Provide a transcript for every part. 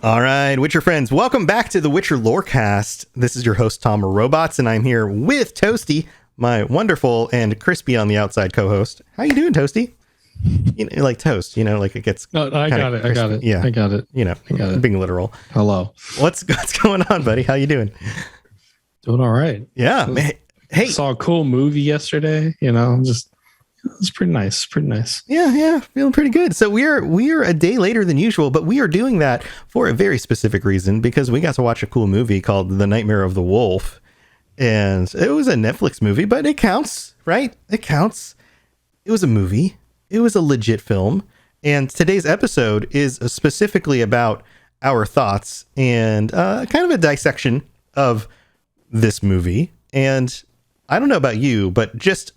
All right, Witcher friends, welcome back to the Witcher Lorecast. This is your host, Tom Robots, and I'm here with Toasty, my wonderful and crispy on the outside co-host. How you doing, Toasty? You know, like toast, you know, like it gets. No, I got it. Yeah, I got it. You know, I got it. being literal. Hello. What's going on, buddy? How you doing? Doing all right. Yeah, man. Hey, saw a cool movie yesterday. You know, it's pretty nice. Pretty nice. Yeah, feeling pretty good. So we're a day later than usual, but we are doing that for a very specific reason because we got to watch a cool movie called The Nightmare of the Wolf, and it was a Netflix movie, but it counts, right? It counts. It was a movie. It was a legit film, and today's episode is specifically about our thoughts and kind of a dissection of this movie. And I don't know about you, but just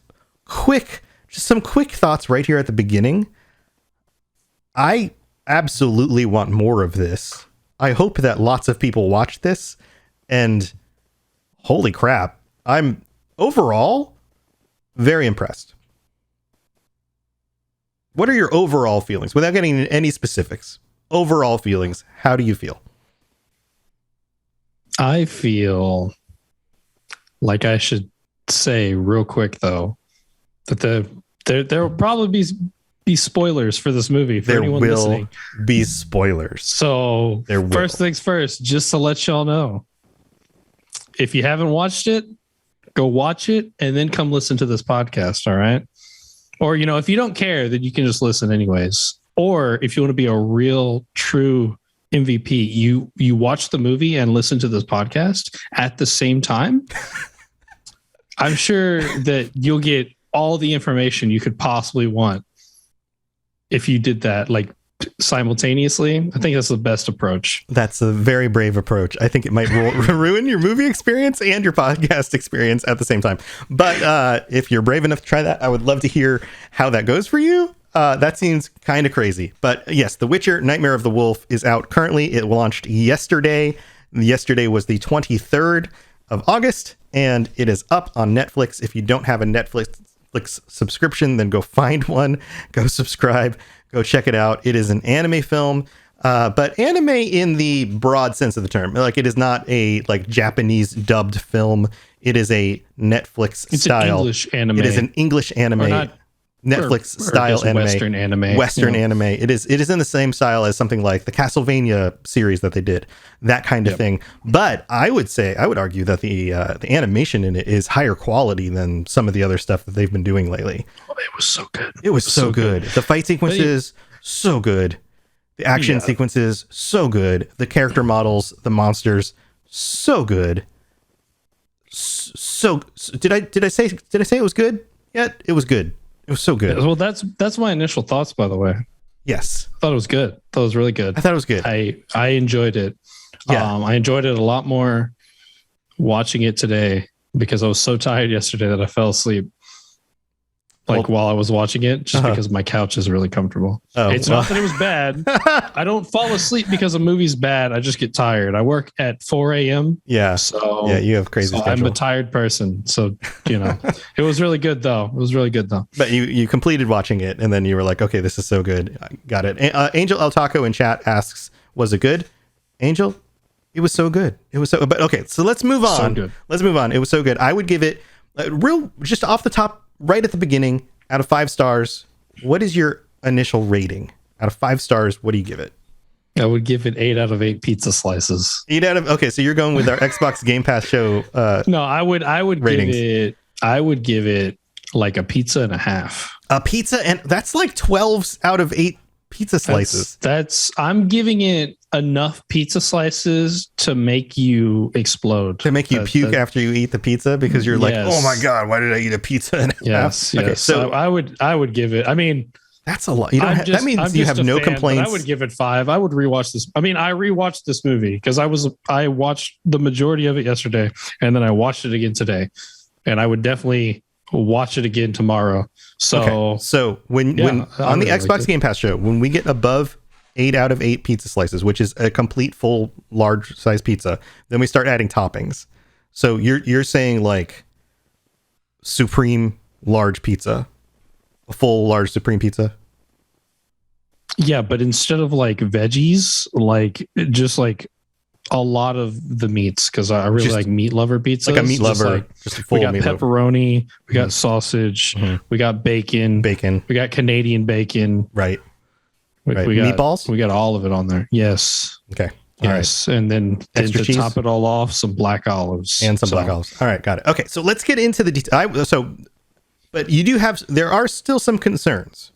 some quick thoughts right here at the beginning. I absolutely want more of this. I hope that lots of people watch this, and holy crap, I'm overall very impressed. What are your overall feelings? Without getting into any specifics, overall feelings, how do you feel? I feel like I should say real quick, though, that there will probably be spoilers for this movie for anyone listening. There will be spoilers. So first things first, just to let y'all know, if you haven't watched it, go watch it and then come listen to this podcast, all right? Or, you know, if you don't care, then you can just listen anyways. Or if you want to be a real, true MVP, you watch the movie and listen to this podcast at the same time. I'm sure that you'll get all the information you could possibly want if you did that, like, simultaneously. I think that's the best approach. That's a very brave approach. I think it might ruin your movie experience and your podcast experience at the same time. But if you're brave enough to try that, I would love to hear how that goes for you. That seems kind of crazy. But yes, The Witcher Nightmare of the Wolf is out currently. It launched yesterday. Yesterday was the 23rd of August, and it is up on Netflix. If you don't have a Netflix subscription, then go find one, go subscribe, go check it out. It is an anime film, but anime in the broad sense of the term. Like, it is not a like Japanese dubbed film. It is a Netflix style. An English anime. It is an English anime. Netflix style anime, Western anime. It is in the same style as something like the Castlevania series that they did, that kind of thing. But I would argue that the animation in it is higher quality than some of the other stuff that they've been doing lately. Oh, it was so good. It was so good. The fight sequences, so good. The action sequences, so good. The character models, the monsters, so good. So did I say it was good? Yeah, it was good. It was so good. Well, that's my initial thoughts, by the way. Yes. I thought it was good. I thought it was really good. I thought it was good. I enjoyed it. Yeah. I enjoyed it a lot more watching it today because I was so tired yesterday that I fell asleep while I was watching it, just because my couch is really comfortable. It's not that it was bad. I don't fall asleep because a movie's bad. I just get tired. I work at 4 a.m. Yeah. So yeah, you have crazy schedule. I'm a tired person. So, you know, it was really good though. But you completed watching it and then you were like, okay, this is so good. I got it. Angel El Taco in chat asks, was it good? Angel, it was so good. But okay, so let's move on. So good. Let's move on. It was so good. I would give it just off the top, right at the beginning, out of 5 stars. What is your initial rating? Out of 5 stars, what do you give it? I would give it 8 out of 8 pizza slices. 8 out of, okay, so you're going with our Xbox Game Pass show. No, I would ratings. I would give it like a pizza and a half. A pizza, and that's like 12 out of 8 pizza slices. I'm giving it enough pizza slices to make you explode, to make you puke after you eat the pizza, because you're like, oh my god, why did I eat a pizza and a half? Okay, so I would give it, I mean, that's a lot. You don't that means you have no complaints. I would give it 5. I would rewatch this. I mean, I rewatched this movie because I watched the majority of it yesterday, and then I watched it again today, and I would definitely watch it again tomorrow. So when on the Xbox Game Pass show, when we get above 8 out of 8 pizza slices, which is a complete full large size pizza, then we start adding toppings. So you're saying like supreme large pizza, a full large supreme pizza? Yeah, but instead of like veggies, like just like a lot of the meats, because I really like meat lover pizzas. Like a meat lover, just a full we got meat pepperoni, we got sausage, we got bacon, we got Canadian bacon. Right. We got meatballs. We got all of it on there. Yes. Okay. Yes. Right. And then to cheese? Top it all off, some black olives. And some black olives. All right. Got it. Okay. So let's get into the details. But you do have, there are still some concerns.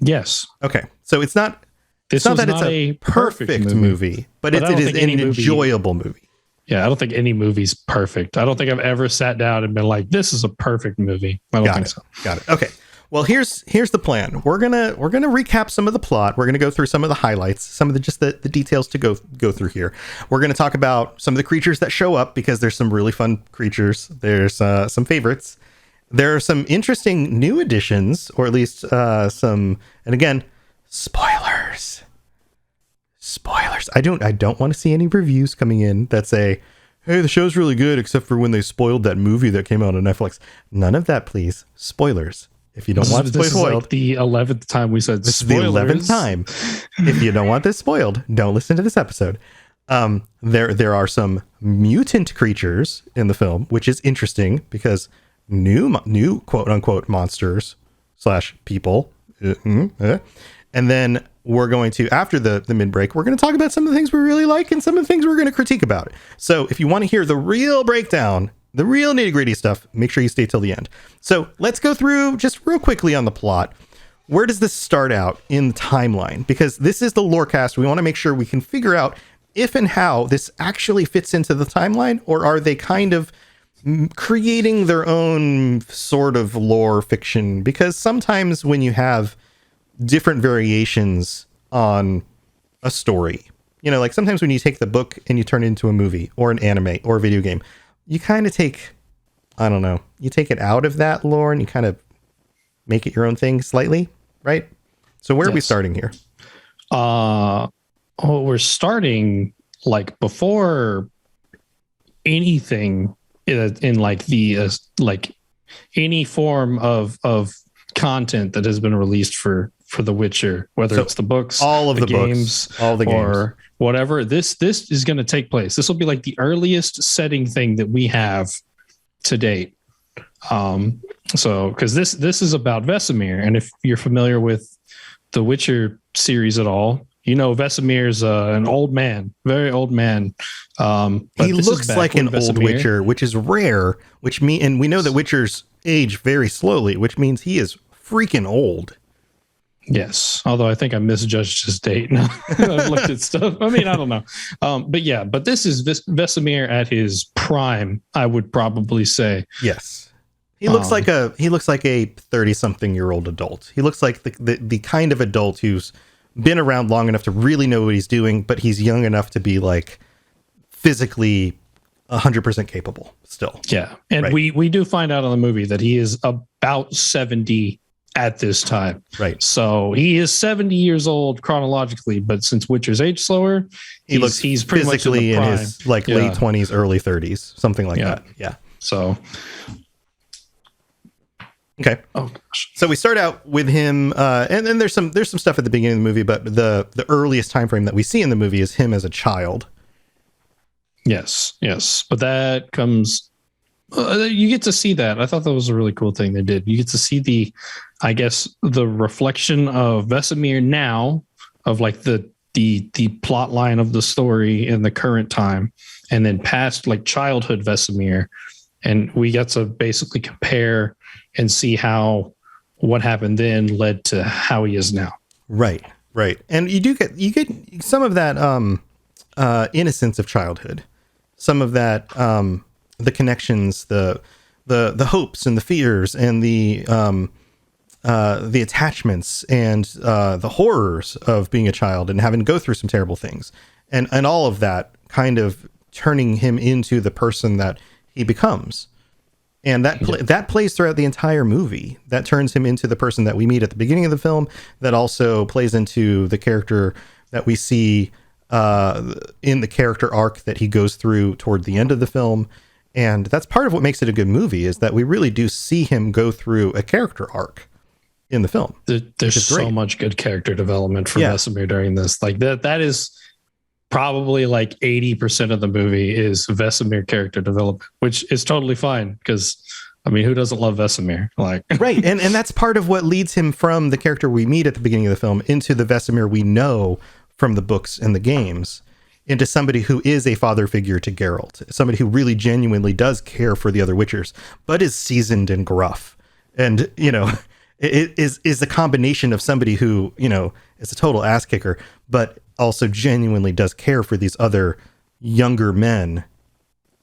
Yes. Okay. So it's not, it's not a perfect movie, but it is an enjoyable movie. Yeah. I don't think any movie's perfect. I don't think I've ever sat down and been like, this is a perfect movie. I don't think so. Got it. Okay. Well, here's the plan. We're gonna recap some of the plot. We're gonna go through some of the highlights, some of the details to go through here. We're gonna talk about some of the creatures that show up, because there's some really fun creatures. There's some favorites. There are some interesting new additions, or at least some. And again, spoilers. I don't want to see any reviews coming in that say, "Hey, the show's really good," except for when they spoiled that movie that came out on Netflix. None of that, please. Spoilers. If you don't want this spoiled, like the 11th time we said this spoilers. Is the 11th time. If you don't want this spoiled, don't listen to this episode. There are some mutant creatures in the film, which is interesting because new quote unquote monsters / people. And then we're going to, after the mid break, we're going to talk about some of the things we really like and some of the things we're going to critique about it. So if you want to hear the real breakdown, the real nitty gritty stuff, make sure you stay till the end. So let's go through just real quickly on the plot. Where does this start out in the timeline? Because this is the Lorecast. We want to make sure we can figure out if and how this actually fits into the timeline, or are they kind of creating their own sort of lore fiction? Because sometimes when you have different variations on a story, you know, like sometimes when you take the book and you turn it into a movie or an anime or a video game, you kind of take, I don't know, you take it out of that lore and you kind of make it your own thing slightly, right? So where are we starting here? We're starting like before anything in like the like any form of content that has been released for The Witcher, whether it's the books, all of the games, books, all the games, or whatever. This is going to take place. This will be like the earliest setting thing that we have to date. So because this is about Vesemir, and if you're familiar with the Witcher series at all, you know Vesemir's an old man, very old man. He looks like an old Witcher, which is rare. And we know that Witchers age very slowly, which means he is freaking old. Yes, although I think I misjudged his date. I've looked at stuff. I mean, I don't know. But this is Vesemir at his prime, I would probably say. Yes. He looks like a 30-something-year-old adult. He looks like the kind of adult who's been around long enough to really know what he's doing, but he's young enough to be like physically 100% capable still. Yeah. And right. we do find out in the movie that he is about 70 at this time. Right. So he is 70 years old chronologically, but since Witcher's age slower, he's pretty much in his like late 20s, early 30s, something like that. Yeah. So okay. Oh gosh. So we start out with him, and then there's some stuff at the beginning of the movie, but the earliest time frame that we see in the movie is him as a child. Yes. But that comes. You get to see that. I thought that was a really cool thing they did. You get to see the reflection of Vesemir now, of like the plot line of the story in the current time, and then past like childhood Vesemir, and we get to basically compare and see how what happened then led to how he is now. Right. And you get some of that innocence of childhood, some of that the connections, the hopes and the fears and the attachments and the horrors of being a child and having to go through some terrible things, and all of that kind of turning him into the person that he becomes. And that plays throughout the entire movie. That turns him into the person that we meet at the beginning of the film. That also plays into the character that we see in the character arc that he goes through toward the end of the film. And that's part of what makes it a good movie, is that we really do see him go through a character arc. in the film. There's so much good character development for Vesemir during this. Like that is probably like 80% of the movie is Vesemir character development, which is totally fine because I mean, who doesn't love Vesemir? Like, right. And that's part of what leads him from the character we meet at the beginning of the film into the Vesemir we know from the books and the games, into somebody who is a father figure to Geralt, somebody who really genuinely does care for the other Witchers, but is seasoned and gruff. And, you know, it is a combination of somebody who, you know, is a total ass kicker, but also genuinely does care for these other younger men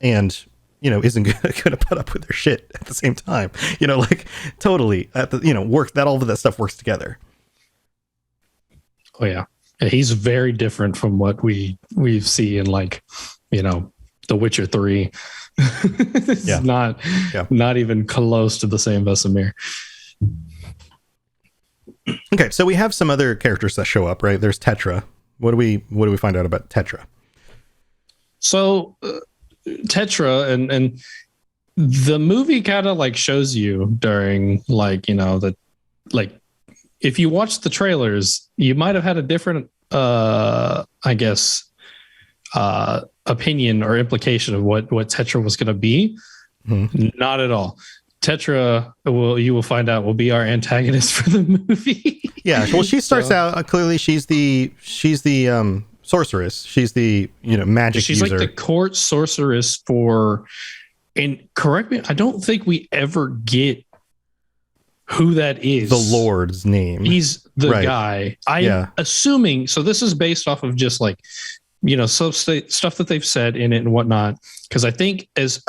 and, you know, isn't going to put up with their shit at the same time. You know, like totally, that all of that stuff works together. Oh, yeah. He's very different from what we see in, like, you know, The Witcher 3. It's not even close to the same Vesemir. Okay, so we have some other characters that show up, right? There's Tetra. What do we find out about Tetra? So Tetra and the movie kind of like shows you during, like, you know, that, like, if you watch the trailers, you might have had a different, opinion or implication of what Tetra was going to be. Mm-hmm. Not at all. Tetra, you will find out, will be our antagonist for the movie. Yeah. Well, she starts out clearly. She's the sorceress. She's the, you know, magic user. She's like the court sorceress for, and correct me, I don't think we ever get who that is. The Lord's name. He's the guy. I'm assuming, so this is based off of just like, you know, stuff that they've said in it and whatnot. Because I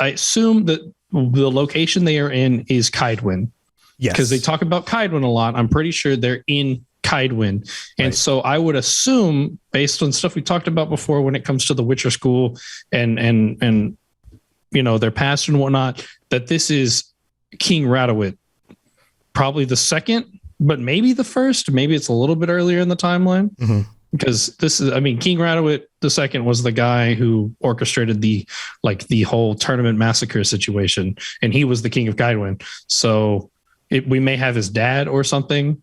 assume that the location they are in is Kaidwen. Yes. Because they talk about Kaidwen a lot. I'm pretty sure they're in Kaidwen. And so I would assume, based on stuff we talked about before when it comes to the Witcher School and you know, their past and whatnot, that this is King Radowit. Probably the second, but maybe the first. Maybe it's a little bit earlier in the timeline. Mm-hmm. Because this is, I mean, King Radowit II was the guy who orchestrated the whole tournament massacre situation, and he was the king of Kaidwen. So we may have his dad or something,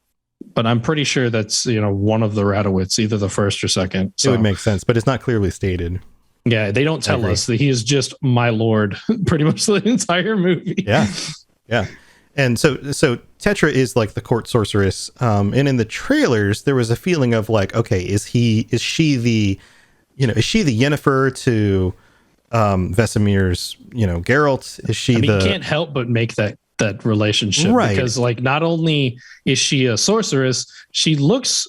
but I'm pretty sure that's, you know, one of the Radowits, either the first or second. So it would make sense, but it's not clearly stated. Yeah, they don't tell us that he is just my lord pretty much the entire movie. Yeah, yeah. And so Tetra is like the court sorceress. And in the trailers, there was a feeling of like, okay, is she the Yennefer to Vesemir's, you know, Geralt? Is she you can't help but make that relationship, right? Because, like, not only is she a sorceress, she looks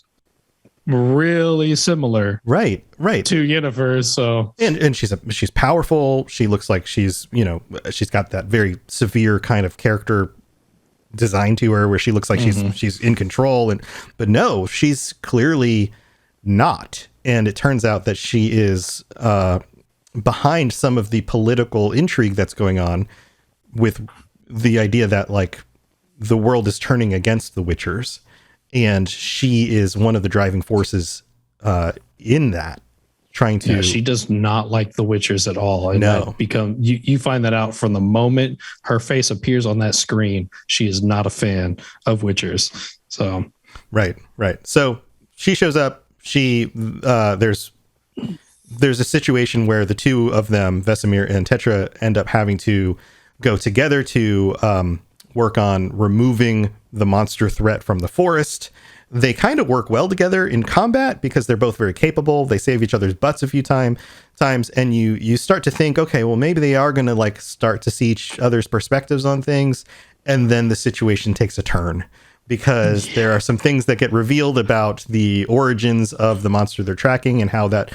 really similar, right, to Yennefer. So and she's powerful. She looks like she's, you know, she's got that very severe kind of character design to her where she looks like she's in control, but no, she's clearly not. And it turns out that she is behind some of the political intrigue that's going on with the idea that, like, the world is turning against the Witchers, and she is one of the driving forces in that, trying to... Yeah, she does not like the Witchers at all. And you find that out from the moment her face appears on that screen. She is not a fan of Witchers. So right. So she shows up. There's a situation where the two of them, Vesemir and Tetra, end up having to go together to work on removing the monster threat from the forest. They kind of work well together in combat because they're both very capable. They save each other's butts a few times, and you start to think, okay, well, maybe they are going to, like, start to see each other's perspectives on things, and then the situation takes a turn because there are some things that get revealed about the origins of the monster they're tracking and how that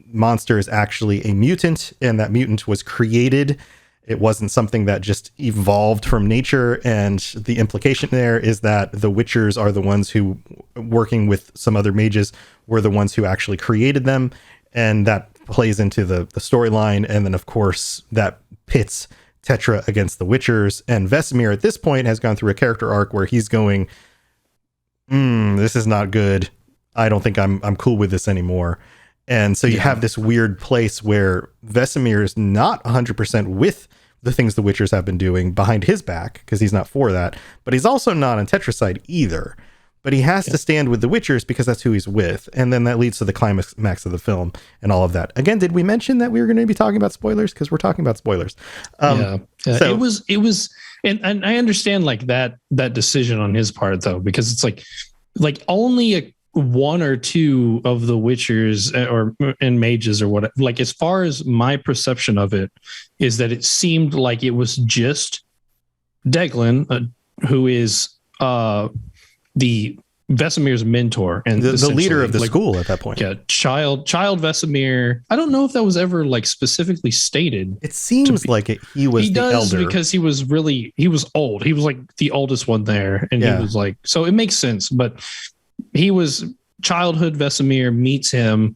monster is actually a mutant, and that mutant was created. It wasn't something that just evolved from nature. And the implication there is that the Witchers are the ones who, working with some other mages, were the ones who actually created them. And that plays into the storyline. And then, of course, that pits Tetra against the Witchers. And Vesemir at this point has gone through a character arc where he's going, this is not good. I don't think I'm cool with this anymore. And so you have this weird place where Vesemir is not 100% with the things the Witchers have been doing behind his back, because he's not for that, but he's also not on Tetra's side either. But he has to stand with the Witchers because that's who he's with. And then that leads to the climax of the film and all of that. Again, did we mention that we were going to be talking about spoilers? Because we're talking about spoilers. So it was, and I understand like that decision on his part though, because it's like only one or two of the Witchers and mages or whatever, like as far as my perception of it is that it seemed like it was just Declan, who is, the Vesemir's mentor and the leader of the school at that point. Yeah, child Vesemir. I don't know if that was ever like specifically stated. It seems like he was the elder because he was old. He was like the oldest one there, and he was like, so it makes sense. But he was childhood Vesemir meets him.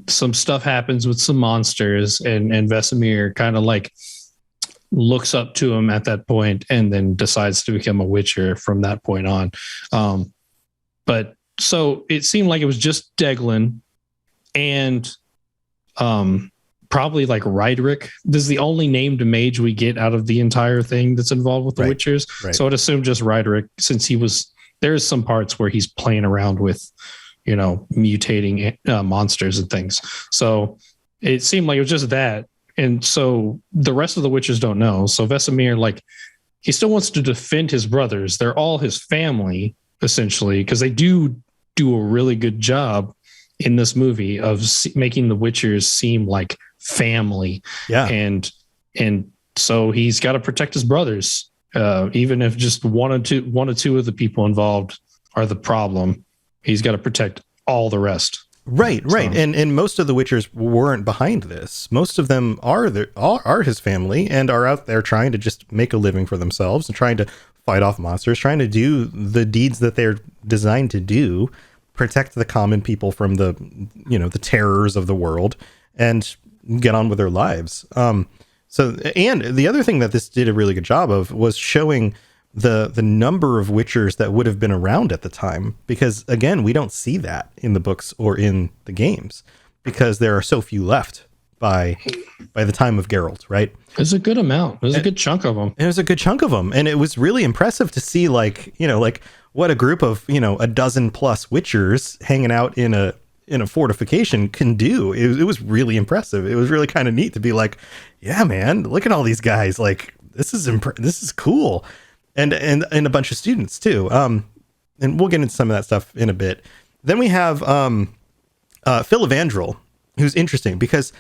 Some stuff happens with some monsters, and Vesemir kind of like looks up to him at that point and then decides to become a Witcher from that point on. But so it seemed like it was just Declan and probably like Rydrick. This is the only named mage we get out of the entire thing that's involved with the Witchers. Right. So I'd assume just Rydrick, since there's some parts where he's playing around with, mutating monsters and things. So it seemed like it was just that. And so the rest of the Witchers don't know. So Vesemir, like, he still wants to defend his brothers. They're all his family, essentially, because they do a really good job in this movie of making the Witchers seem like family. Yeah. And so he's got to protect his brothers, even if just one or two of the people involved are the problem. He's got to protect all the rest. Right. And most of the Witchers weren't behind this. Most of them are his family and are out there trying to just make a living for themselves and trying to fight off monsters, trying to do the deeds that they're designed to do, protect the common people from the terrors of the world, and get on with their lives. And the other thing that this did a really good job of was showing the number of Witchers that would have been around at the time, because again, we don't see that in the books or in the games because there are so few left by the time of Geralt, right? There's a good amount. There's a good chunk of them. It was a good chunk of them, and it was really impressive to see like what a group of a dozen plus Witchers hanging out in a fortification can do. It was really impressive. It was really kind of neat to be like, yeah, man, look at all these guys. Like this is cool. And a bunch of students too. And we'll get into some of that stuff in a bit. Then we have Phil Evandrell, who's interesting because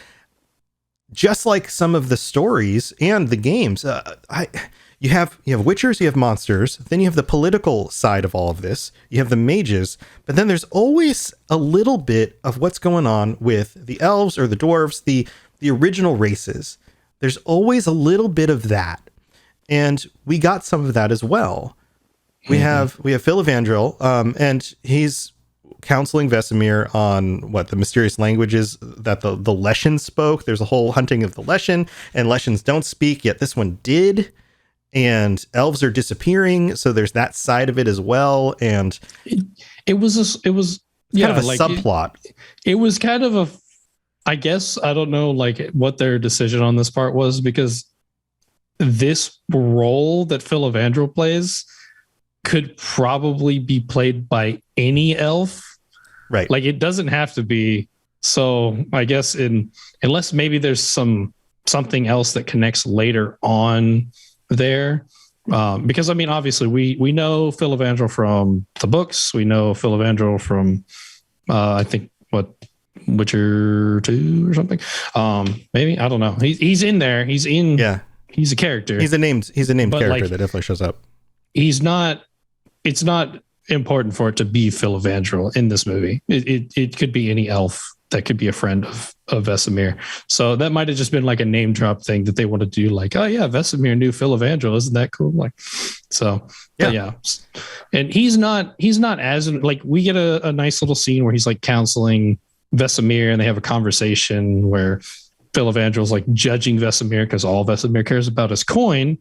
just like some of the stories and the games, you have Witchers, you have monsters, then you have the political side of all of this, you have the mages, but then there's always a little bit of what's going on with the elves or the dwarves, the original races. There's always a little bit of that. And we got some of that as well. We have Phil Evandrell, and he's counseling Vesemir on the mysterious languages that the Leshen spoke. There's a whole hunting of the Leshen, and Leshens don't speak, yet this one did. And elves are disappearing, so there's that side of it as well. And it was kind of a subplot. It was kind of I guess, I don't know what their decision on this part was, because this role that Phil Evandrell plays could probably be played by any elf. Right. Like, it doesn't have to be. So I guess unless maybe there's something else that connects later on there. Because I mean, obviously we know Phil Evandrell from the books. We know Phil Evandrell from, I think Witcher 2 or something. Maybe, I don't know. He's in there. He's in. Yeah. He's a character. He's a named character that definitely shows up. It's not important for it to be Phil Evandrell in this movie. It could be any elf that could be a friend of Vesemir. So that might have just been like a name drop thing that they want to do. Like, oh yeah, Vesemir knew Phil Evandrell. Isn't that cool? Like, so yeah. And he's not as like, we get a nice little scene where he's like counseling Vesemir, and they have a conversation where Phil Evandrell's like judging Vesemir because all Vesemir cares about is coin.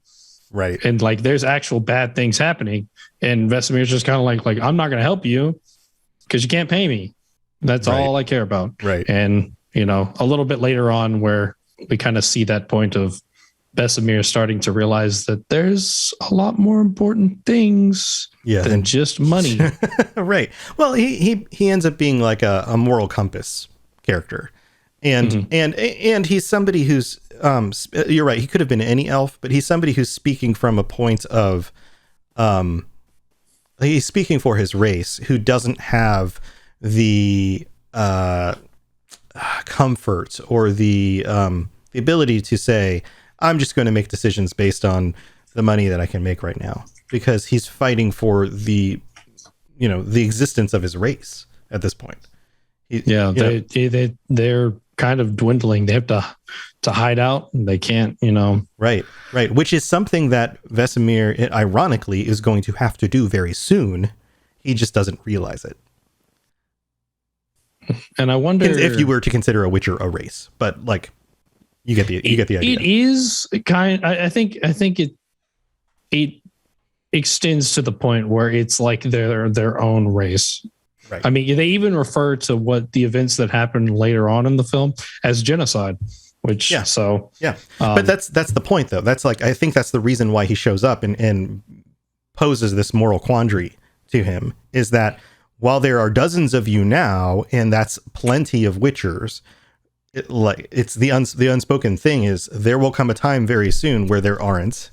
Right. And like, there's actual bad things happening. And Vesemir's just kind of like, I'm not going to help you because you can't pay me. That's all I care about. Right. And, a little bit later on where we kind of see that point of Vesemir is starting to realize that there's a lot more important things than just money. Right. Well, he ends up being like a moral compass character. And and he's somebody who's you're right, he could have been any elf, but he's somebody who's speaking from a point of he's speaking for his race, who doesn't have the comfort or the ability to say, I'm just going to make decisions based on the money that I can make right now, because he's fighting for the existence of his race at this point. They're kind of dwindling. They have to hide out, and they can't, Right. Which is something that Vesemir, ironically, is going to have to do very soon. He just doesn't realize it. And I wonder if you were to consider a Witcher a race, but like you get the idea. It is I think it extends to the point where it's like their own race. Right. I mean, they even refer to what the events that happened later on in the film as genocide, which but that's the point though. That's like, I think that's the reason why he shows up and poses this moral quandary to him, is that while there are dozens of you now, and that's plenty of Witchers, it's the unspoken thing is there will come a time very soon where there aren't,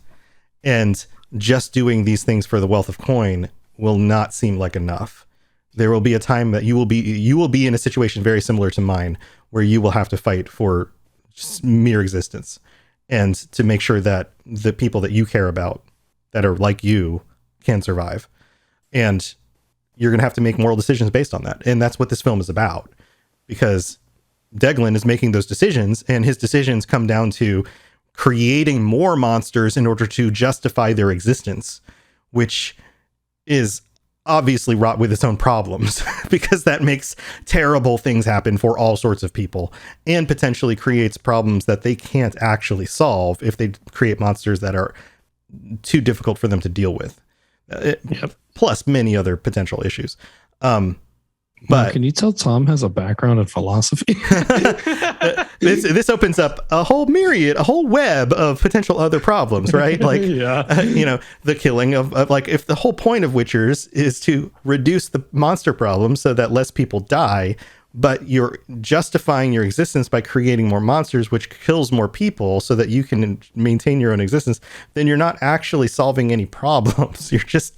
and just doing these things for the wealth of coin will not seem like enough. There will be a time that you will be in a situation very similar to mine, where you will have to fight for just mere existence, and to make sure that the people that you care about that are like you can survive. And you're going to have to make moral decisions based on that. And that's what this film is about, because Deglin is making those decisions, and his decisions come down to creating more monsters in order to justify their existence, which is obviously wrought with its own problems, because that makes terrible things happen for all sorts of people, and potentially creates problems that they can't actually solve if they create monsters that are too difficult for them to deal with. Plus many other potential issues. But can you tell Tom has a background in philosophy? this opens up a whole web of potential other problems, right? Like, the killing of like, if the whole point of Witchers is to reduce the monster problem so that less people die, but you're justifying your existence by creating more monsters, which kills more people so that you can maintain your own existence, then you're not actually solving any problems. You're just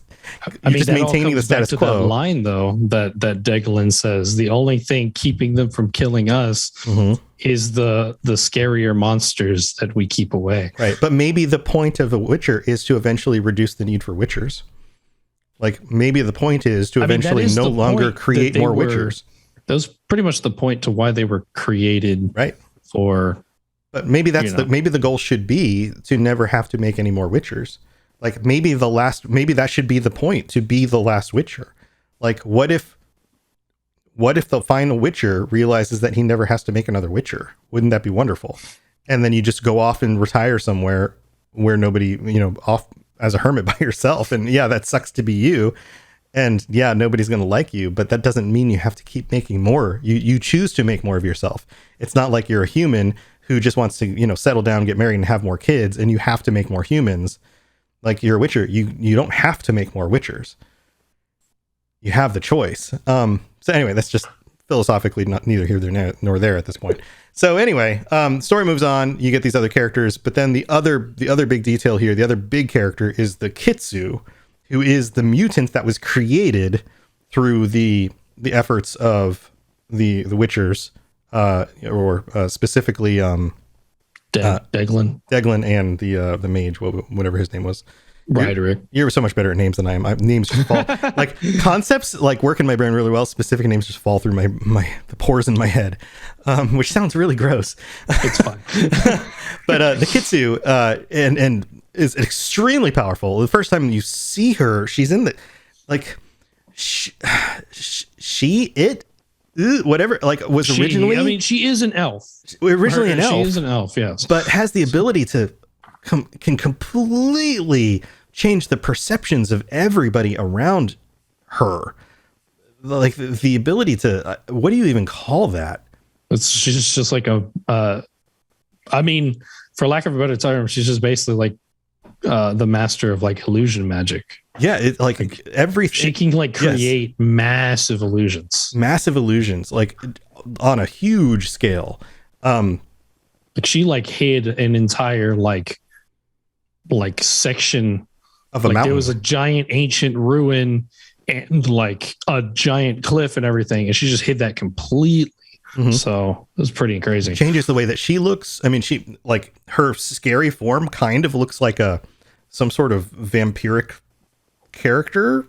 maintaining the status quo. That line, though, that Deglin says, the only thing keeping them from killing us is the scarier monsters that we keep away. Right. But maybe the point of a Witcher is to eventually reduce the need for Witchers. Like, maybe the point is to eventually no longer create more Witchers. That was pretty much the point to why they were created. Right. But maybe maybe the goal should be to never have to make any more Witchers. Like, maybe that should be the point, to be the last Witcher. Like, what if the final Witcher realizes that he never has to make another Witcher? Wouldn't that be wonderful? And then you just go off and retire somewhere where nobody, off as a hermit by yourself. And yeah, that sucks to be you. And yeah, nobody's going to like you, but that doesn't mean you have to keep making more. You choose to make more of yourself. It's not like you're a human who just wants to, settle down, get married, and have more kids, and you have to make more humans. Like, you're a Witcher. You don't have to make more Witchers. You have the choice. So anyway, that's just philosophically neither here nor there at this point. So anyway, story moves on. You get these other characters, but then the other big detail here, the other big character is the Kitsu, who is the mutant that was created through the efforts of the Witchers, or specifically Deglin and the mage, whatever his name was. Roderick. You're so much better at names than I am. Names just fall like concepts like work in my brain really well. Specific names just fall through the pores in my head, which sounds really gross. It's fine. But the Kitsu and is extremely powerful. The first time you see her, she's in the like whatever, like was originally. I mean, she is an elf. Originally an elf. She is an elf, yes, but has the ability to can completely change the perceptions of everybody around her. Like the ability to, what do you even call that? She's just like a I mean, for lack of a better term, she's just basically like the master of like illusion magic. Yeah, it like everything. She can like create massive illusions, like on a huge scale. Like she like hid an entire like section of a like mountain. There was a giant ancient ruin and like a giant cliff and everything, and she just hid that completely. So it was pretty crazy. It changes the way that she looks. I mean, she like her scary form kind of looks like some sort of vampiric character.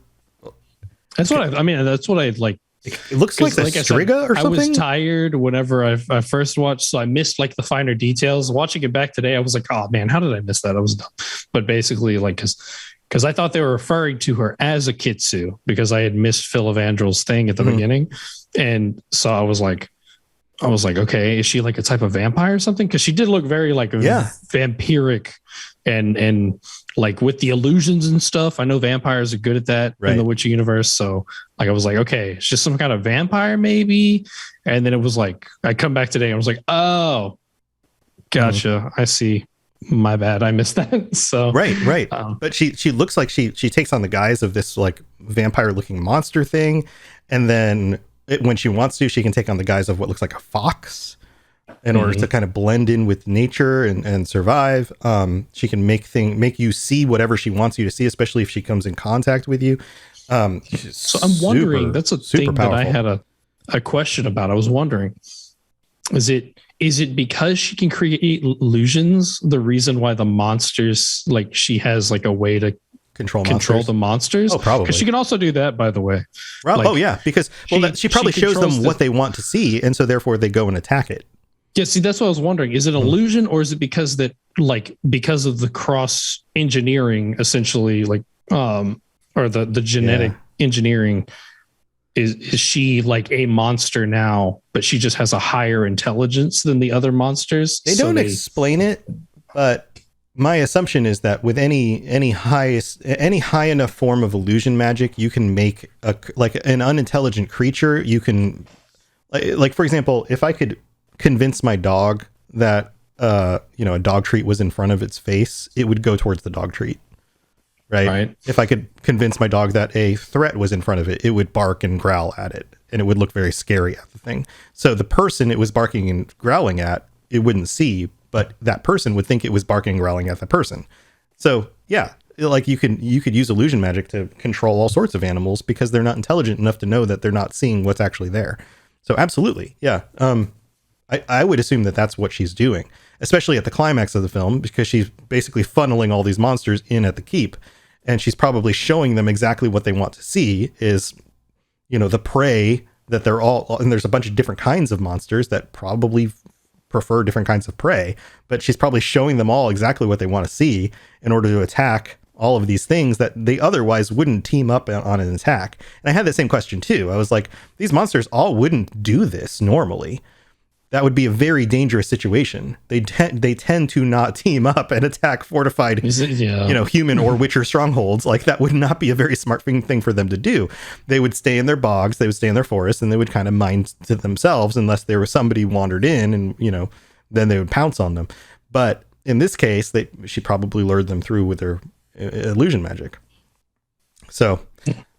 That's what that's what I like. It looks like a Striga or something. I was tired whenever I first watched, so I missed like the finer details. Watching it back today, I was like, oh man, how did I miss that? I was dumb. But basically, like, because I thought they were referring to her as a Kitsu because I had missed Phil Evandrell's thing at the beginning. And so I was like, okay, is she like a type of vampire or something? Because she did look very like vampiric and like with the illusions and stuff. I know vampires are good at that in the Witcher universe. So like I was like, okay, it's just some kind of vampire maybe. And then it was like I come back today and I was like, oh, gotcha. I see. My bad. I missed that. So right. But she looks like she takes on the guise of this like vampire looking monster thing, and then when she wants to, she can take on the guise of what looks like a fox in order to kind of blend in with nature and survive. She can make you see whatever she wants you to see, especially if she comes in contact with you. So I'm wondering, that's a thing powerful. That I had a question about. I was wondering, is it because she can create illusions the reason why the monsters, like she has like a way to control the monsters? Oh, probably. Because she can also do that, by the way. Well, because she probably shows them what they want to see, and so therefore they go and attack it. Yeah, see, that's what I was wondering. Is it illusion, or is it because of the cross engineering, essentially, like or the genetic engineering? Is she like a monster now, but she just has a higher intelligence than the other monsters? They don't explain it, but my assumption is that with any high enough form of illusion magic, you can make an unintelligent creature. You can like for example, if I could convince my dog that a dog treat was in front of its face, it would go towards the dog treat. Right. If I could convince my dog that a threat was in front of it, it would bark and growl at it, and it would look very scary at the thing. So the person it was barking and growling at, it wouldn't see, but that person would think it was barking and growling at the person. So yeah, like you could use illusion magic to control all sorts of animals because they're not intelligent enough to know that they're not seeing what's actually there. So absolutely, yeah. I would assume that that's what she's doing, especially at the climax of the film, because she's basically funneling all these monsters in at the keep. And she's probably showing them exactly what they want to see is, the prey that they're all, and there's a bunch of different kinds of monsters that probably prefer different kinds of prey, but she's probably showing them all exactly what they want to see in order to attack all of these things that they otherwise wouldn't team up on an attack. And I had the same question too. I was like, these monsters all wouldn't do this normally. That would be a very dangerous situation. They tend to not team up and attack fortified, human or Witcher strongholds. Like that would not be a very smart thing for them to do. They would stay in their bogs, they would stay in their forests, and they would kind of mind to themselves unless there was somebody wandered in, and then they would pounce on them. But in this case, she probably lured them through with her illusion magic. So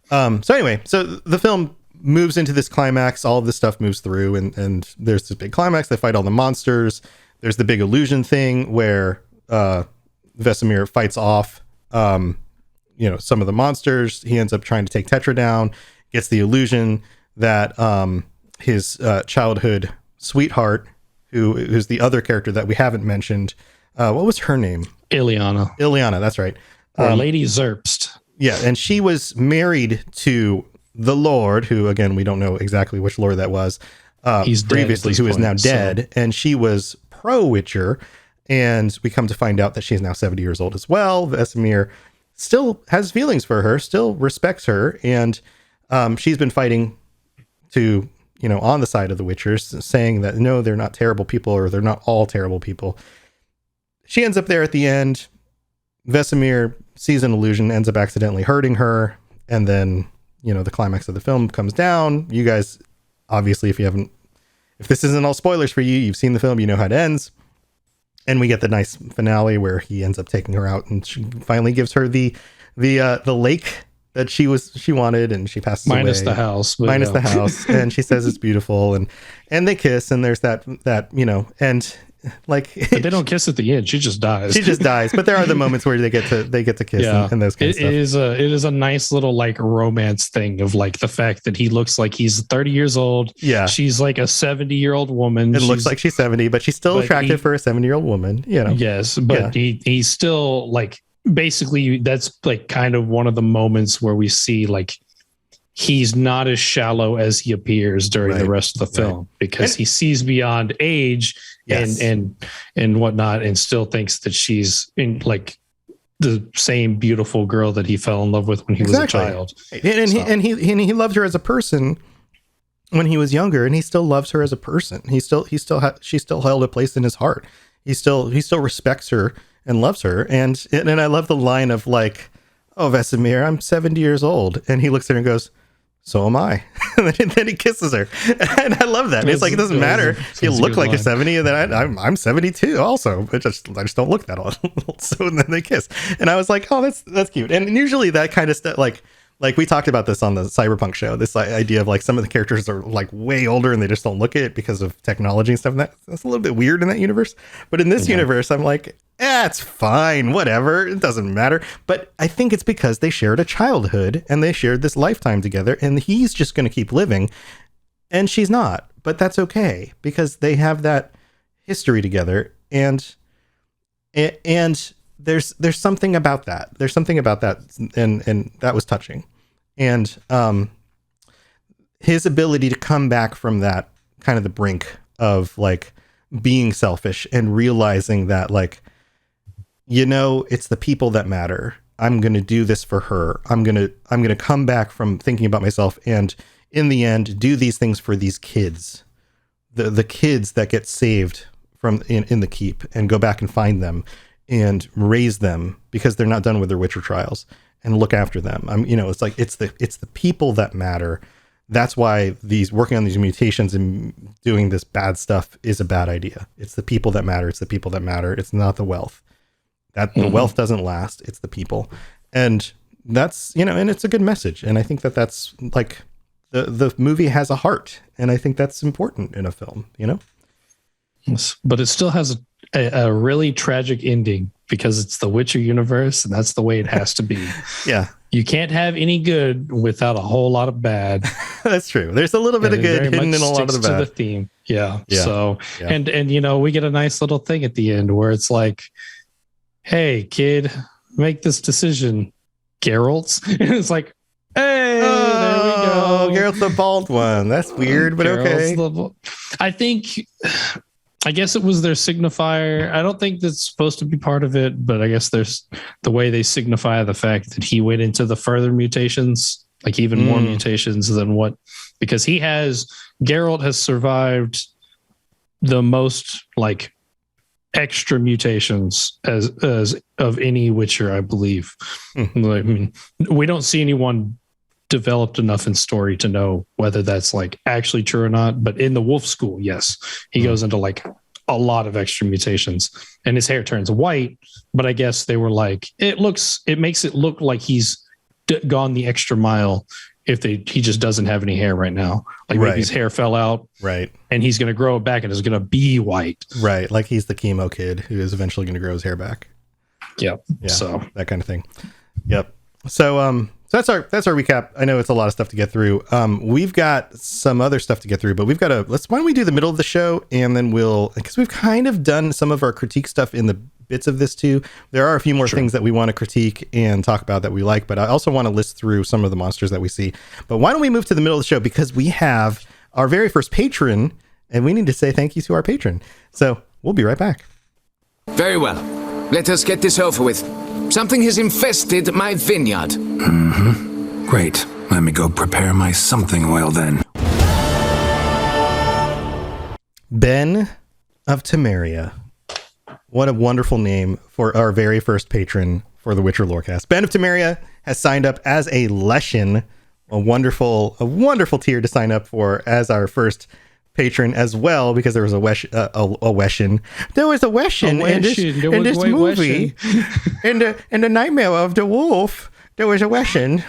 anyway, so the film moves into this climax. All of this stuff moves through, and there's this big climax. They fight all the monsters. There's the big illusion thing where Vesemir fights off some of the monsters. He ends up trying to take Tetra down, gets the illusion that his childhood sweetheart, who's the other character that we haven't mentioned, what was her name? Ileana, that's right. Or Lady Zerbst. Yeah, and she was married to the Lord, who again we don't know exactly which Lord that was. He's previously, who is now dead, and she was pro-Witcher, and we come to find out that she's now 70 years old as well. Vesemir still has feelings for her, still respects her, and she's been fighting to on the side of the Witchers, saying that no, they're not terrible people, or they're not all terrible people. She ends up there at the end. Vesemir sees an illusion, ends up accidentally hurting her, and then the climax of the film comes down. You guys, obviously, if this isn't all spoilers for you, you've seen the film, you know how it ends. And we get the nice finale where he ends up taking her out, and she finally gives her the lake that she wanted, and she passes away. Minus the house. Minus the house. And she says it's beautiful, and they kiss, and there's that, and like, but they don't kiss at the end. She just dies. She just dies. But there are the moments where they get to kiss and those kind of stuff. It is a nice little like romance thing of like the fact that he looks like he's 30 years old. Yeah. She's like a 70-year-old woman. It looks like she's 70, but she's still attractive for a 70-year-old woman. Yes, but he's still like, basically that's like kind of one of the moments where we see like he's not as shallow as he appears during the rest of the film, because he sees beyond age and whatnot, and still thinks that she's in like the same beautiful girl that he fell in love with when he was a child. And he loved her as a person when he was younger, and he still loves her as a person. She still held a place in his heart. He still respects her and loves her. And I love the line of like, "Oh, Vesemir, I'm 70 years old." And he looks at her and goes, "So am I." And then he kisses her. And I love that. It's like, it doesn't matter if you look like you're 70, and then I'm 72 also, but I just don't look that old. So then they kiss. And I was like, oh, that's cute. And usually that kind of stuff, like we talked about this on the Cyberpunk show, this idea of like some of the characters are like way older and they just don't look it because of technology and stuff. And that's a little bit weird in that universe. But in this universe, I'm like, it's fine, whatever. It doesn't matter. But I think it's because they shared a childhood and they shared this lifetime together, and he's just going to keep living and she's not. But that's okay, because they have that history together, and there's something about that. There's something about that, and that was touching. And his ability to come back from that kind of the brink of like being selfish and realizing that like, it's the people that matter. I'm going to do this for her. I'm going to come back from thinking about myself, and in the end do these things for these kids, the kids that get saved from in the keep, and go back and find them and raise them, because they're not done with their Witcher trials, and look after them. It's like, it's the people that matter. That's why working on these mutations and doing this bad stuff is a bad idea. It's the people that matter. It's the people that matter. It's not the wealth. The wealth doesn't last. It's the people. And that's, and it's a good message. And I think that's like the movie has a heart. And I think that's important in a film, Yes, but it still has a really tragic ending, because it's the Witcher universe, and that's the way it has to be. Yeah. You can't have any good without a whole lot of bad. That's true. There's a little bit of good hidden in a lot of the bad. To the theme. Yeah. So, and we get a nice little thing at the end where it's like, "Hey kid, make this decision, Geralt." And it's like, "Hey, there we go. Geralt's the bald one. That's weird, but okay." I guess it was their signifier. I don't think that's supposed to be part of it, but I guess there's the way they signify the fact that he went into the further mutations, like even more mutations than because Geralt has survived the most like extra mutations as of any Witcher, I believe. I mean, we don't see anyone developed enough in story to know whether that's like actually true or not, but in the wolf school, yes, he goes into like a lot of extra mutations, and his hair turns white, but I guess they were like, it makes it look like he's gone the extra mile if he just doesn't have any hair right now, like maybe his hair fell out, right, and he's going to grow it back and it's going to be white, right, like he's the chemo kid who is eventually going to grow his hair back. Yeah, so that kind of thing. Yep. So that's our recap. I know it's a lot of stuff to get through. We've got some other stuff to get through, but why don't we do the middle of the show, and then because we've kind of done some of our critique stuff in the bits of this too. There are a few more things that we want to critique and talk about that we like, but I also want to list through some of the monsters that we see. But why don't we move to the middle of the show, because we have our very first patron, and we need to say thank you to our patron. So we'll be right back. Very well. Let us get this over with. Something has infested my vineyard. Mm-hmm. Great. Let me go prepare my something oil then. Ben of Temeria. What a wonderful name for our very first patron for the Witcher Lorecast. Ben of Temeria has signed up as a Leshen, a wonderful tier to sign up for as our first patron as well, because there was a Weshin. There was a Weshin in this movie. in the Nightmare of the Wolf, there was a Weshin.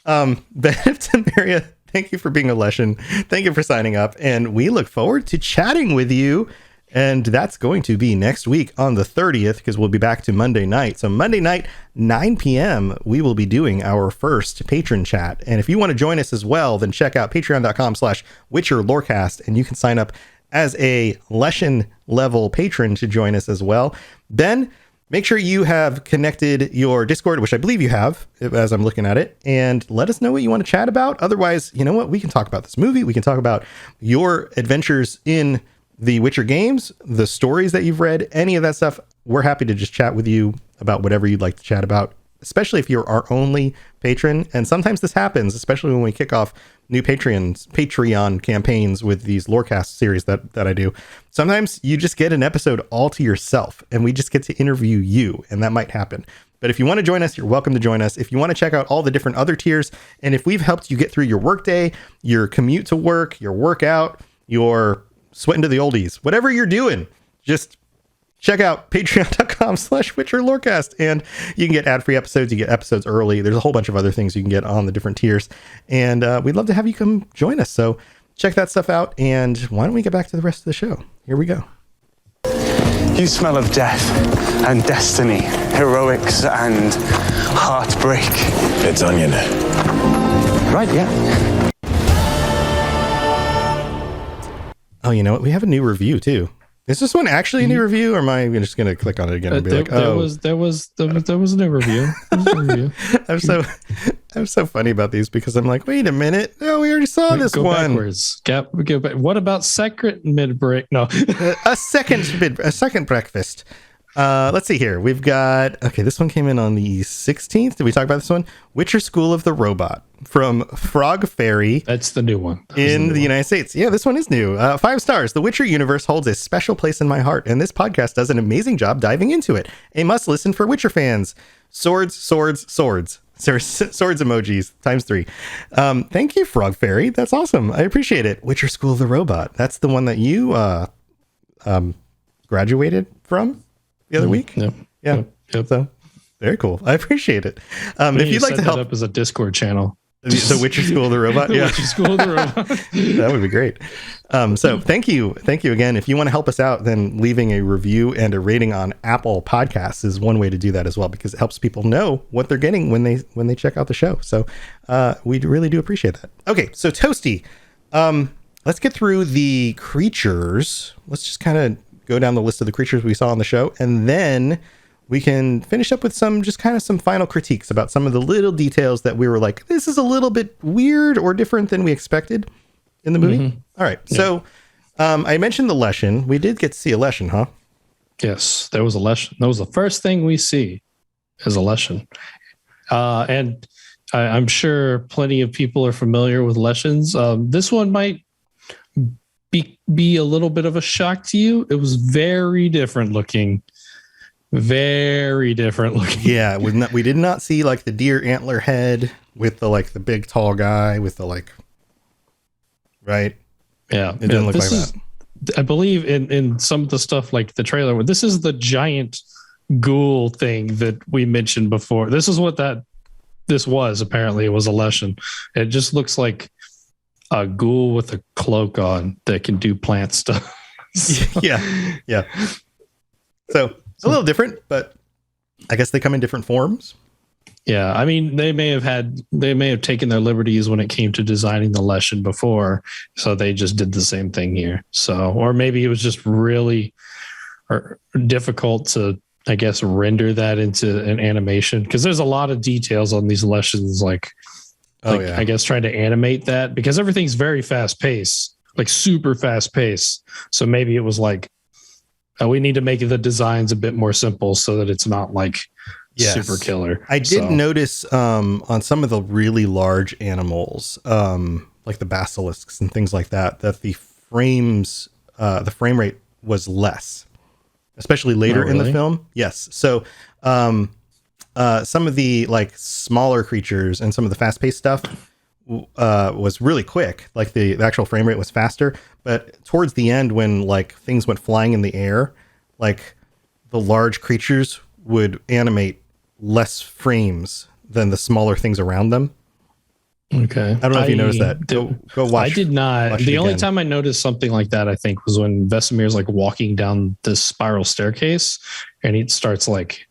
Benedict Maria, thank you for being a Leshin. Thank you for signing up. And we look forward to chatting with you. And that's going to be next week on the 30th, because we'll be back to Monday night. So Monday night, 9 p.m., we will be doing our first patron chat. And if you want to join us as well, then check out patreon.com/Witcher Lorecast, and you can sign up as a Leshen level patron to join us as well. Then make sure you have connected your Discord, which I believe you have, as I'm looking at it, and let us know what you want to chat about. Otherwise, you know what? We can talk about this movie. We can talk about your adventures in the Witcher games, the stories that you've read, any of that stuff. We're happy to just chat with you about whatever you'd like to chat about, especially if you're our only patron. And sometimes this happens, especially when we kick off new Patreon campaigns with these Lorecast series that I do. Sometimes you just get an episode all to yourself, and we just get to interview you, and that might happen. But if you want to join us, you're welcome to join us. If you want to check out all the different other tiers, and if we've helped you get through your workday, your commute to work, your workout, your sweating to the oldies, whatever you're doing, just check out patreon.com/Witcher Lorecast, and you can get ad-free episodes. You get episodes early. There's a whole bunch of other things you can get on the different tiers, and we'd love to have you come join us. So check that stuff out, and why don't we get back to the rest of the show? Here we go. You smell of death and destiny, heroics and heartbreak. It's onion. Right, yeah. Oh, you know what? We have a new review too. Is this one actually a new review, or am I just going to click on it again and be like, "Oh, there was a new review." I'm so funny about these, because I'm like, wait a minute, no, we already saw this go one. Backwards. Go back. What about second mid break? No, a second breakfast. Let's see here. We've got, okay, this one came in on the 16th. Did we talk about this one? Witcher School of the Robot from Frog Fairy. That's the new one. In the United States. Yeah, this one is new. 5 stars. The Witcher universe holds a special place in my heart, and this podcast does an amazing job diving into it. A must listen for Witcher fans. Swords. Swords emojis times 3. Thank you, Frog Fairy. That's awesome. I appreciate it. Witcher School of the Robot. That's the one that you graduated from the other week. Yep. So very cool. I appreciate it. If you'd like to help up as a Discord channel, the Witcher School of the Robot. Yeah. Witcher School of the Robot. That would be great. So thank you again. If you want to help us out, then leaving a review and a rating on Apple Podcasts is one way to do that as well, because it helps people know what they're getting when they check out the show. So we really do appreciate that. Okay, so Toasty, let's get through the creatures. Let's just kind of go down the list of the creatures we saw on the show, and then we can finish up with some final critiques about some of the little details that we were like, this is a little bit weird or different than we expected in the movie. Mm-hmm. All right. Yeah. So I mentioned the Leshen. We did get to see a Leshen, huh? Yes, there was a Leshen. That was the first thing we see is a Leshen. And I'm sure plenty of people are familiar with Leshens. This one might be a little bit of a shock to you. It was very different looking. Yeah, we did not see like the deer antler head with the big tall guy with the right. Yeah, it didn't look like that. I believe in some of the stuff like the trailer, this is the giant ghoul thing that we mentioned before. This is what this was. Apparently it was a Leshen. It just looks like a ghoul with a cloak on that can do plant stuff. So. Yeah. So it's a little different, but I guess they come in different forms. Yeah, I mean, they may have taken their liberties when it came to designing the Leshen before, so they just did the same thing here. So, or maybe it was just really difficult to, I guess, render that into an animation, because there's a lot of details on these Leshens, I guess trying to animate that, because everything's very fast paced, super fast paced. So maybe it was we need to make the designs a bit more simple so that it's not super killer. I did notice on some of the really large animals, like the basilisks and things like that, that the frame rate was less, especially later in the film. Yes. So some of the smaller creatures and some of the fast-paced stuff was really quick. Like the actual frame rate was faster, but towards the end, when like things went flying in the air, like the large creatures would animate less frames than the smaller things around them. Okay. I don't know if you noticed that. Go watch. I did not. The only time I noticed something like that, I think, was when Vesemir's like walking down this spiral staircase and he starts like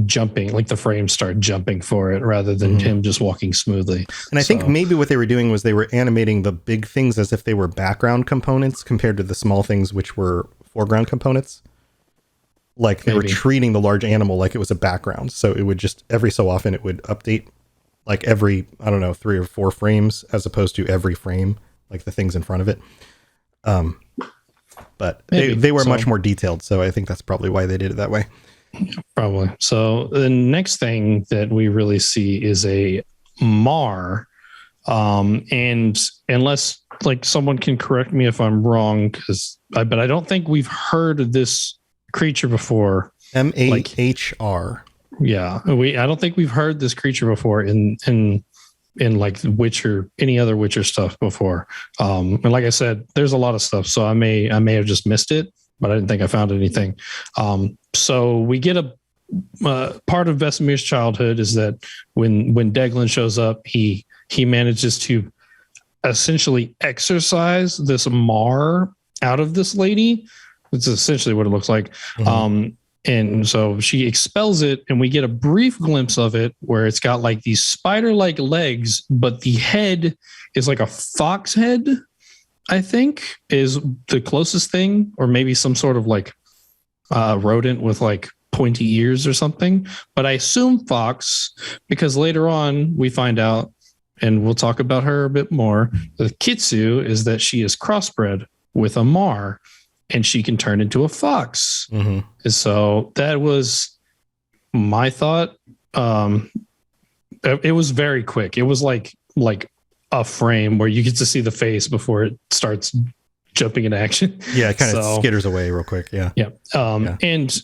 jumping, like the frames start jumping for it rather than him just walking smoothly. And I think maybe what they were doing was they were animating the big things as if they were background components compared to the small things, which were foreground components. Like they were treating the large animal like it was a background. So it would just every so often it would update like every, I don't know, 3 or 4 frames as opposed to every frame, like the things in front of it. But they were much more detailed. So I think that's probably why they did it that way. Probably. So the next thing that we really see is a Mar. And unless like someone can correct me if I'm wrong, but I don't think we've heard of this creature before. MAHR. Yeah, I don't think we've heard this creature before in like Witcher, any other Witcher stuff before. And like I said, there's a lot of stuff, so I may have just missed it, but I didn't think I found anything. So we get a part of Vesemir's childhood is that when Deglin shows up, he manages to essentially exorcise this Mar out of this lady. It's essentially what it looks like. And so she expels it, and we get a brief glimpse of it where it's got like these spider-like legs, but the head is like a fox head, I think, is the closest thing, or maybe some sort of like rodent with like pointy ears or something. But I assume fox, because later on we find out, and we'll talk about her a bit more, the Kitsu is that she is crossbred with a Mar, and she can turn into a fox. And so that was my thought. It was very quick. It was like a frame where you get to see the face before it starts jumping into action. Yeah, it kind of skitters away real quick. Yeah. And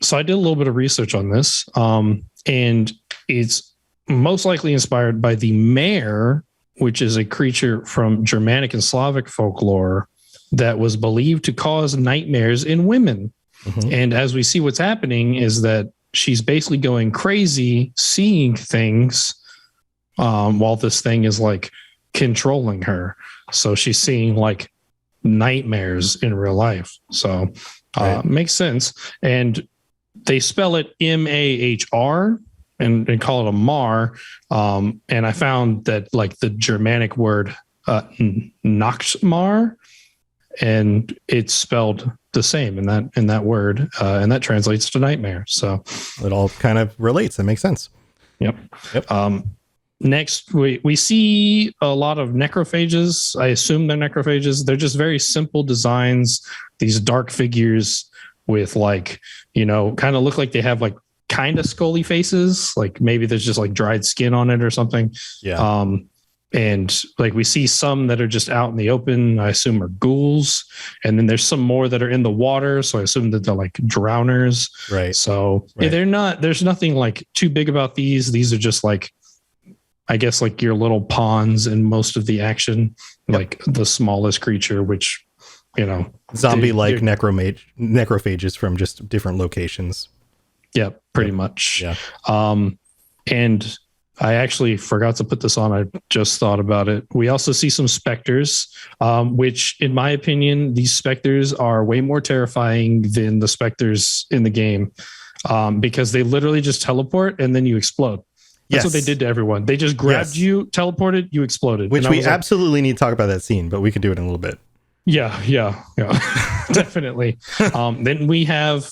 so I did a little bit of research on this. And it's most likely inspired by the mare, which is a creature from Germanic and Slavic folklore that was believed to cause nightmares in women. And as we see what's happening is that she's basically going crazy, seeing things while this thing is like controlling her. So she's seeing like nightmares in real life. So makes sense. And they spell it MAHR and call it a Mar. And I found that like the Germanic word Nachtmar, and it's spelled the same in that word, and that translates to nightmare. So it all kind of relates. That makes sense. Yep. Next, we see a lot of necrophages. I assume they're necrophages. They're just very simple designs. These dark figures with like, kind of look like they have like kind of scully faces. Like maybe there's just like dried skin on it or something. Yeah. And like we see some that are just out in the open, I assume are ghouls. And then there's some more that are in the water. So I assume that they're like drowners. Right. So yeah, there's nothing like too big about these. These are just like, I guess like your little pawns in most of the action, like the smallest creature, which, zombie-like necrophages from just different locations. Yeah, pretty much. Yeah. And I actually forgot to put this on. I just thought about it. We also see some specters, which in my opinion, these specters are way more terrifying than the specters in the game, because they literally just teleport and then you explode. That's what they did to everyone. They just grabbed you, teleported, you exploded. Which we absolutely need to talk about that scene, but we could do it in a little bit. Yeah. Definitely. Then we have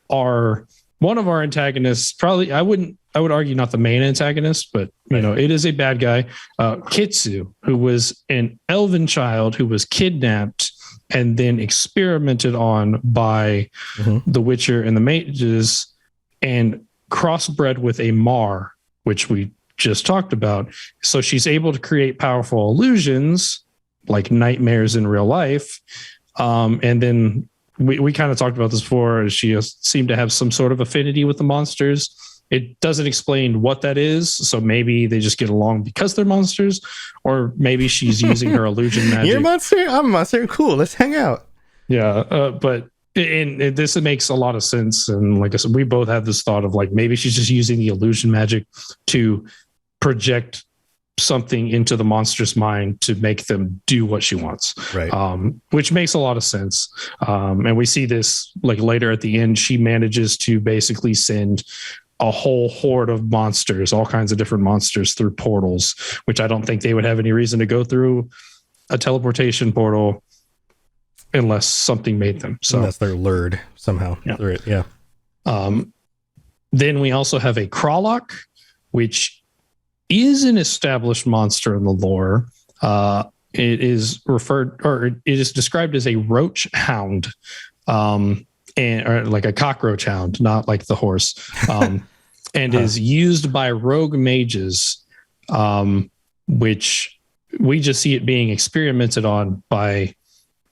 one of our antagonists, probably I would argue not the main antagonist, but it is a bad guy, Kitsu, who was an elven child who was kidnapped and then experimented on by the Witcher and the mages and crossbred with a Mar, which we just talked about. So she's able to create powerful illusions like nightmares in real life. And then we kind of talked about this before. She seemed to have some sort of affinity with the monsters. it doesn't explain what that is. So maybe they just get along because they're monsters, or maybe she's using her illusion magic. You're a monster. I'm a monster. Cool. Let's hang out. Yeah. But this makes a lot of sense. And like I said, we both have this thought of like, maybe she's just using the illusion magic to project something into the monster's mind to make them do what she wants. Right. Which makes a lot of sense. And we see this like later at the end, she manages to basically send a whole horde of monsters, all kinds of different monsters through portals, which I don't think they would have any reason to go through a teleportation portal unless something made them. So unless they're lured somehow. Yeah. Through it. Yeah. Then we also have a Crawlock, which is an established monster in the lore. It is described as a roach hound, or like a cockroach hound, not like the horse, and is used by rogue mages, which we just see it being experimented on by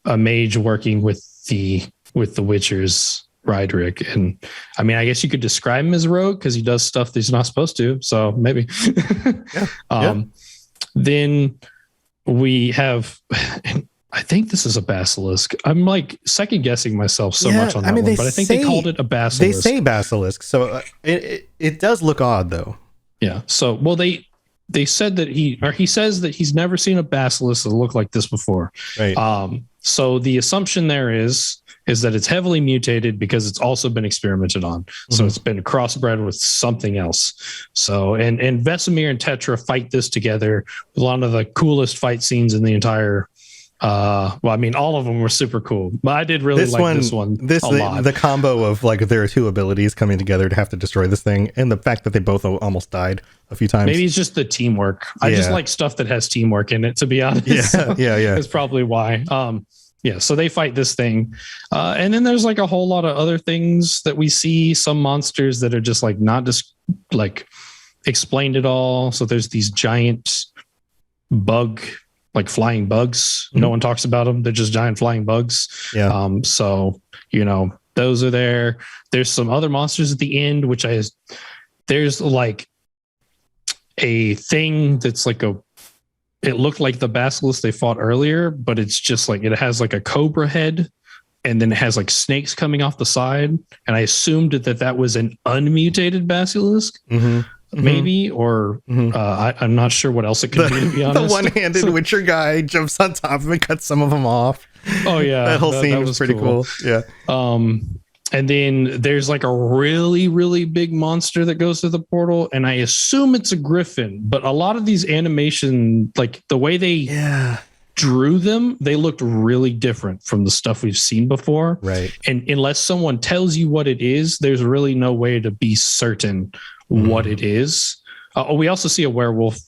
a mage working with the Witchers, Rydrick. And I mean, I guess you could describe him as rogue because he does stuff that he's not supposed to. So maybe. Then we have, and I think this is a basilisk. I'm like second guessing myself so much on that one, but I think they called it a basilisk. They say basilisk, so it does look odd though. Yeah. So they said that he says that he's never seen a basilisk that looked like this before. Right. So the assumption there is that it's heavily mutated because it's also been experimented on. So it's been crossbred with something else. So, and Vesemir and Tetra fight this together with one of the coolest fight scenes in the entire, well, I mean, all of them were super cool, but I did really like this one a lot. The combo of like their two abilities coming together to have to destroy this thing, and the fact that they both almost died a few times. Maybe it's just the teamwork. I just like stuff that has teamwork in it, to be honest. Yeah, So yeah. That's probably why. Yeah, so they fight this thing. And then there's like a whole lot of other things that we see, some monsters that are just like not just like explained at all. So there's these giant bug, like flying bugs. No one talks about them. They're just giant flying bugs. Yeah. So, those are there. There's some other monsters at the end, there's like a thing that's like it looked like the basilisk they fought earlier, but it's just like, it has like a cobra head and then it has like snakes coming off the side. And I assumed that was an unmutated basilisk, maybe, or I'm not sure what else it could be, to be honest. The one-handed Witcher guy jumps on top of it and cuts some of them off. Oh yeah. That whole scene was pretty cool. Yeah. And then there's like a really, really big monster that goes through the portal. And I assume it's a griffin, but a lot of these animation, like the way they drew them, they looked really different from the stuff we've seen before. Right. And unless someone tells you what it is, there's really no way to be certain what it is. We also see a werewolf.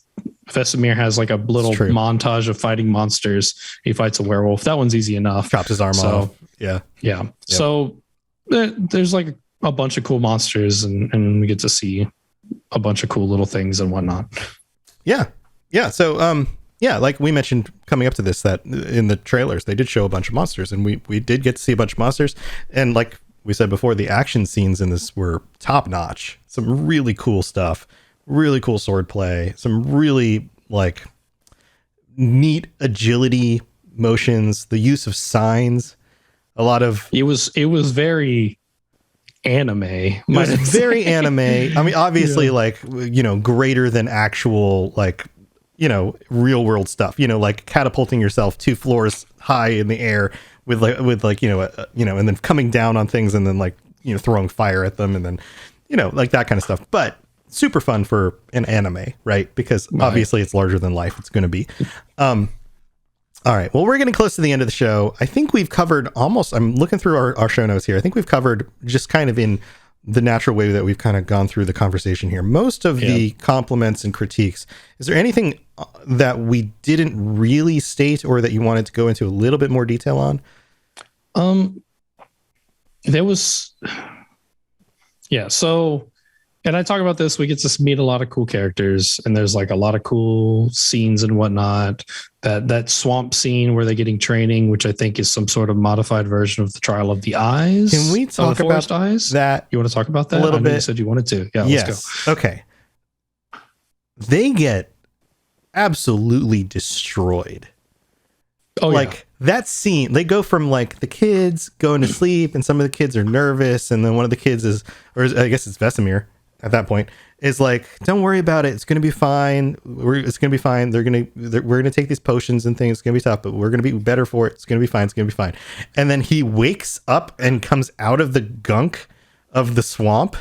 Vesemir has like a little montage of fighting monsters. He fights a werewolf. That one's easy enough. Chops his arm off. Yeah. Yeah. Yep. So there's like a bunch of cool monsters and we get to see a bunch of cool little things and whatnot. Yeah. Yeah. So, like we mentioned coming up to this, that in the trailers, they did show a bunch of monsters, and we did get to see a bunch of monsters. And like we said before, the action scenes in this were top notch. Some really cool stuff, really cool sword play, some really like neat agility motions, the use of signs. A lot of it was very anime. It was very anime. I mean, obviously, like greater than actual like real world stuff. Like catapulting yourself 2 floors high in the air with and then coming down on things and then like throwing fire at them and then like that kind of stuff. But super fun for an anime, right? Because obviously it's larger than life. It's going to be. All right. Well, we're getting close to the end of the show. I think we've covered almost, I'm looking through our show notes here. I think we've covered just kind of in the natural way that we've kind of gone through the conversation here. Most of the compliments and critiques. Is there anything that we didn't really state or that you wanted to go into a little bit more detail on? There was, so And I talk about this. We get to meet a lot of cool characters, and there's like a lot of cool scenes and whatnot. That swamp scene where they're getting training, which I think is some sort of modified version of the Trial of the Eyes. Can we talk about that? You want to talk about that? A little bit? You said you wanted to. Yeah, yes. Let's go. Okay. They get absolutely destroyed. Oh, like that scene, they go from like the kids going to sleep, and some of the kids are nervous, and then one of the kids is, or I guess it's Vesemir at that point, is like, "Don't worry about it. It's gonna be fine. It's gonna be fine. We're gonna take these potions and things. It's gonna be tough, but we're gonna be better for it. It's gonna be fine. It's gonna be fine." And then he wakes up and comes out of the gunk of the swamp,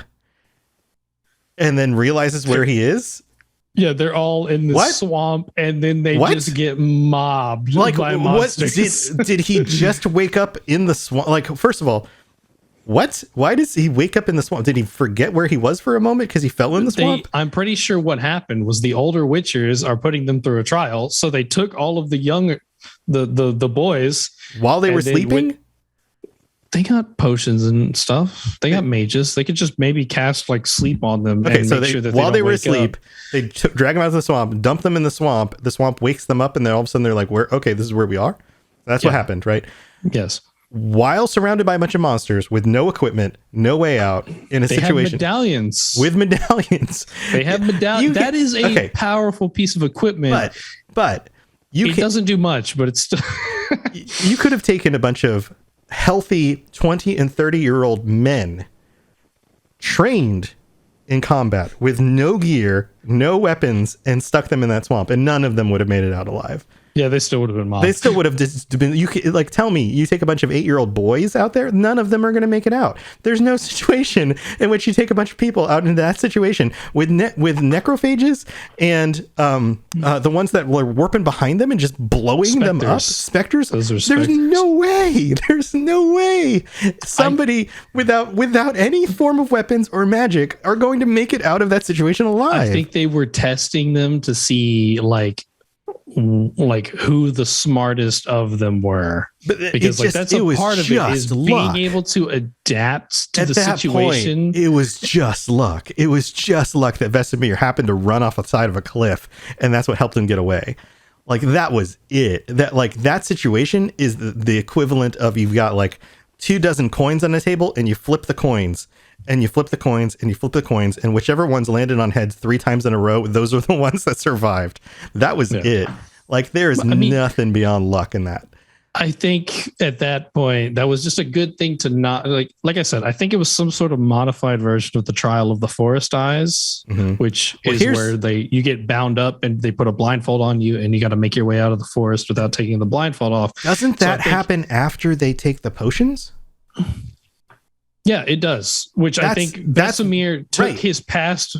and then realizes where he is. Yeah, they're all in the swamp, and then they just get mobbed by monsters. Did he just wake up in the swamp? Like, first of all, what? Why does he wake up in the swamp? Did he forget where he was for a moment because he fell in the swamp? I'm pretty sure what happened was the older Witchers are putting them through a trial, so they took all of the young, the boys while they were sleeping. They got potions and stuff. They got mages. They could just maybe cast like sleep on them. Okay, and so make sure that while they were wake asleep, up. they drag them out of the swamp, dump them in the swamp. The swamp wakes them up, and then all of a sudden they're like, "We're okay. This is where we are." That's what happened, right? Yes. While surrounded by a bunch of monsters with no equipment, no way out, in a situation have medallions. with medallions. They have medallions. That is a powerful piece of equipment. But it doesn't do much, but it's still. You could have taken a bunch of healthy 20 and 30-year-old men trained in combat with no gear, no weapons, and stuck them in that swamp, and none of them would have made it out alive. Yeah, they still would have been mobbed. They still would have just been. You could, like, tell me, you take a bunch of 8-year-old boys out there, none of them are going to make it out. There's no situation in which you take a bunch of people out into that situation with necrophages and the ones that were warping behind them and just blowing them up. Specters. Those are There's specters. no way. There's no way somebody without any form of weapons or magic are going to make it out of that situation alive. I think they were testing them to see like who the smartest of them were, because like that's a part of it is being able to adapt to the situation. It was just luck. It was just luck that Vesemir happened to run off the side of a cliff, and that's what helped him get away. Like, that was it. That situation is the equivalent of, you've got like 24 coins on the table, and you flip the coins. And you flip the coins, and you flip the coins, and whichever ones landed on heads 3 times in a row, those are the ones that survived. That was it. Like, there is nothing beyond luck in that. I think at that point, that was just a good thing to not like I said, I think it was some sort of modified version of the Trial of the Forest Eyes, which is where you get bound up and they put a blindfold on you, and you got to make your way out of the forest without taking the blindfold off. Doesn't that happen after they take the potions? Yeah, it does. Which I think Vesemir took his past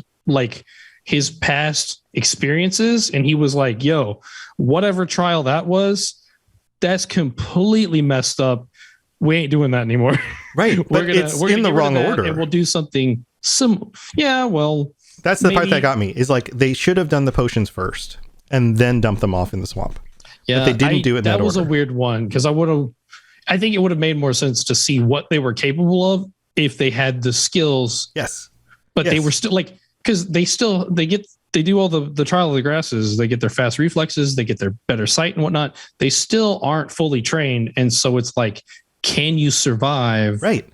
experiences, and he was like, "Yo, whatever trial that was, that's completely messed up. We ain't doing that anymore." Right, we're in the wrong order, and we'll do something similar. Yeah, well, that's the part that got me. Is like, they should have done the potions first and then dump them off in the swamp. Yeah, but they didn't do it in that order. That was a weird one, because I think it would have made more sense to see what they were capable of if they had the skills. Yes. But they were still like, because they do all the Trial of the Grasses. They get their fast reflexes, they get their better sight and whatnot. They still aren't fully trained. And so it's like, can you survive? Right.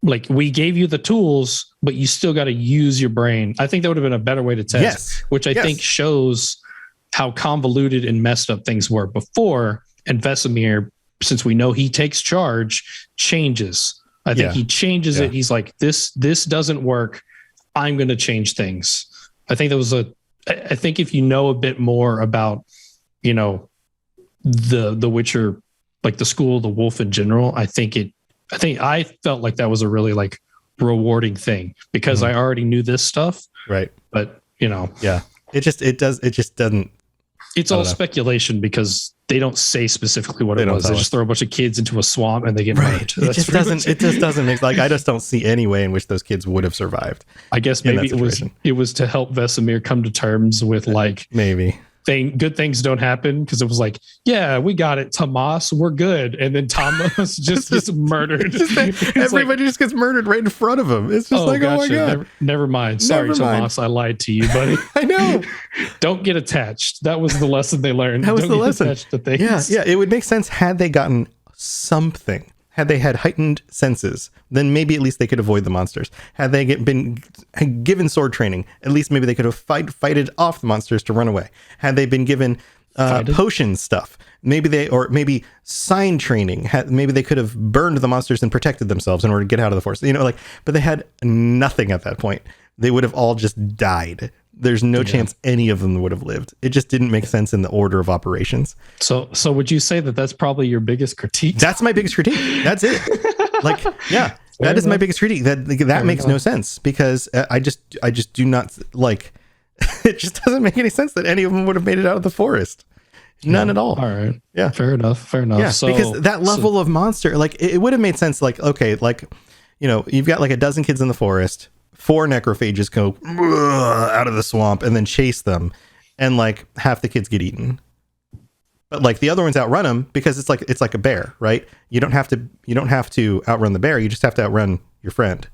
Like, we gave you the tools, but you still got to use your brain. I think that would have been a better way to test, which I think shows how convoluted and messed up things were before. And Vesemir, since we know he takes charge, changes. I think he changes it. He's like, this doesn't work. I'm going to change things. I think I think if you know a bit more about, the Witcher, like the School of the Wolf in general, I felt like that was a really like rewarding thing, because I already knew this stuff. Right. But, yeah, it just doesn't. It's all speculation, because they don't say specifically what it was. They just throw a bunch of kids into a swamp and they get murdered. It just doesn't make, like, I just don't see any way in which those kids would have survived. I guess maybe it was to help Vesemir come to terms with, like, maybe good things don't happen because it was like, yeah, we got it, Tomas, we're good, and then Thomas just gets murdered. Everybody just gets murdered right in front of him. It's just oh my god. Never mind. Sorry, Tomas, I lied to you, buddy. I know. Don't get attached. That was the lesson they learned. That was don't the get lesson. Attached to things. Yeah. It would make sense had they gotten something. Had they had heightened senses, then maybe at least they could avoid the monsters. Had they been given sword training, at least maybe they could have fighted off the monsters to run away. Had they been given potion stuff, maybe sign training, maybe they could have burned the monsters and protected themselves in order to get out of the forest. But they had nothing at that point. They would have all just died. There's no chance any of them would have lived. It just didn't make sense in the order of operations. So would you say that that's probably your biggest critique? That's my biggest critique. That's it. That is my biggest critique. That makes no sense because I just do not like. It just doesn't make any sense that any of them would have made it out of the forest. None at all. All right. Yeah. Fair enough. Yeah. So, because that level of monster, it would have made sense. You've got like a dozen kids in the forest. 4 necrophages go out of the swamp and then chase them, and like half the kids get eaten. But like the other ones outrun them because it's like a bear, right? You don't have to outrun the bear. You just have to outrun your friend.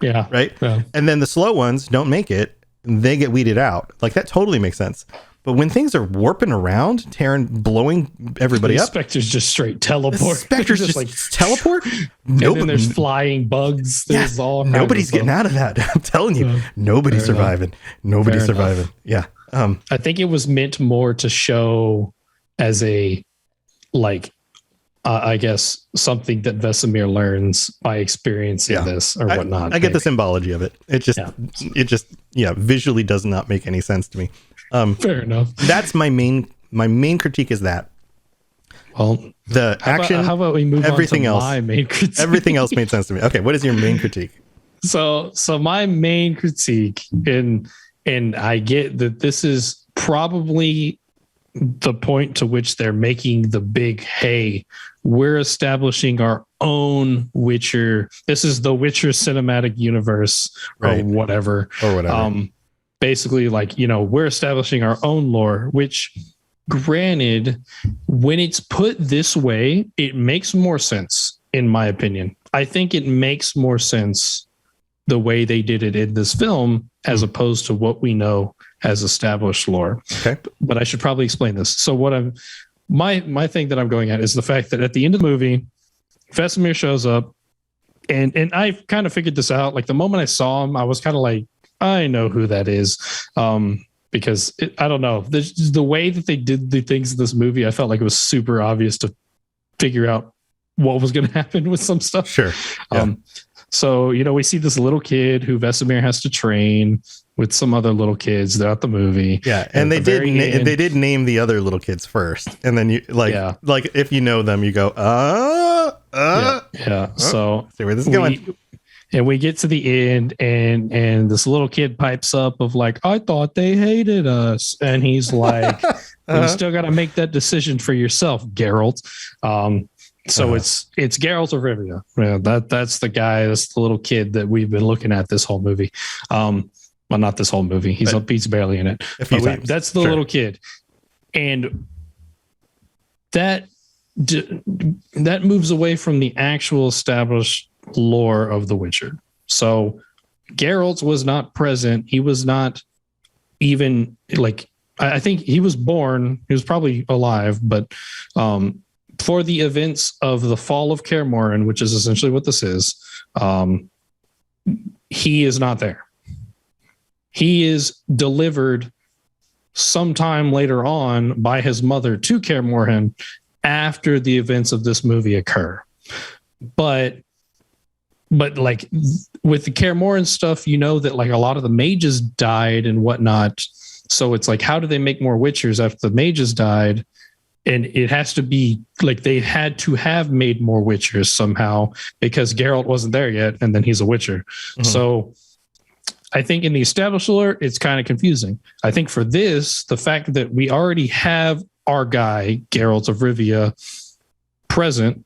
Yeah. Right. Yeah. And then the slow ones don't make it. They get weeded out. Like that totally makes sense. But when things are warping around, tearing, blowing everybody up, Specters just straight teleport. Specters just like teleport. And then there's flying bugs. There's all nobody's getting out of that. I'm telling you, nobody's surviving. Nobody's surviving. Yeah. I think it was meant more to show as a I guess something that Vesemir learns by experiencing this or whatnot. I get the symbology of it. It just visually does not make any sense to me. Fair enough. That's my main critique is that. Well, the action. How about we move everything on to else? My main critique. Everything else made sense to me. Okay, what is your main critique? So my main critique, and I get that this is probably the point to which they're making the big, hey, we're establishing our own Witcher. This is the Witcher cinematic universe or whatever. Basically, we're establishing our own lore, which, granted, when it's put this way, it makes more sense, in my opinion. I think it makes more sense the way they did it in this film as opposed to what we know as established lore. Okay. But I should probably explain this. So my thing that I'm going at is the fact that at the end of the movie, Vesemir shows up, and I kind of figured this out. Like the moment I saw him, I was kind of like, I know who that is, because I don't know the way that they did the things in this movie. I felt like it was super obvious to figure out what was going to happen with some stuff. Sure. Yeah. So we see this little kid who Vesemir has to train with some other little kids throughout the movie. Yeah, and they did name the other little kids first, and then you like if you know them, you go yeah. So see where this is going. And we get to the end, and this little kid pipes up of like, I thought they hated us, and he's like, you still got to make that decision for yourself, Geralt. So it's Geralt of Rivia. Yeah, that's the guy. That's the little kid that we've been looking at this whole movie. Well, not this whole movie. He's barely in it. A few times. That's the little kid, and that moves away from the actual established lore of The Witcher. So Geralt was not present. He was not even I think he was born. He was probably alive, but for the events of the fall of Kaer Morhen, which is essentially what this is, he is not there. He is delivered sometime later on by his mother to Kaer Morhen after the events of this movie occur. But like with the Kaer Morhen stuff, that like a lot of the mages died and whatnot. So it's like, how do they make more Witchers after the mages died? And it has to be like they had to have made more Witchers somehow because Geralt wasn't there yet, and then he's a Witcher. Mm-hmm. So I think in the established lore, it's kind of confusing. I think for this, the fact that we already have our guy, Geralt of Rivia, present,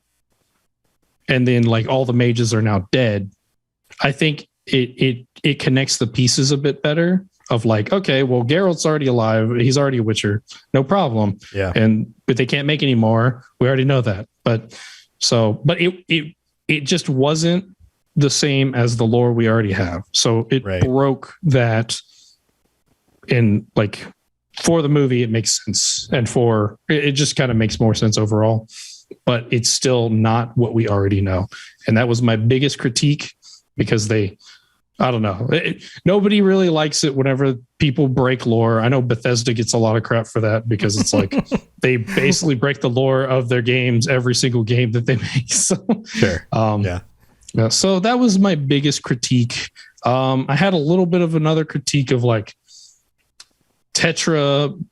and then like all the mages are now dead, I think it connects the pieces a bit better. of like, okay, well, Geralt's already alive. He's already a Witcher. No problem. Yeah. But they can't make any more. We already know that. But it just wasn't the same as the lore we already have. So it broke that. And like for the movie, it makes sense. And for it just kind of makes more sense overall. But it's still not what we already know. And that was my biggest critique because I don't know. Nobody really likes it whenever people break lore. I know Bethesda gets a lot of crap for that because it's like they basically break the lore of their games every single game that they make. So, sure. Yeah. So that was my biggest critique. I had a little bit of another critique of like Tetra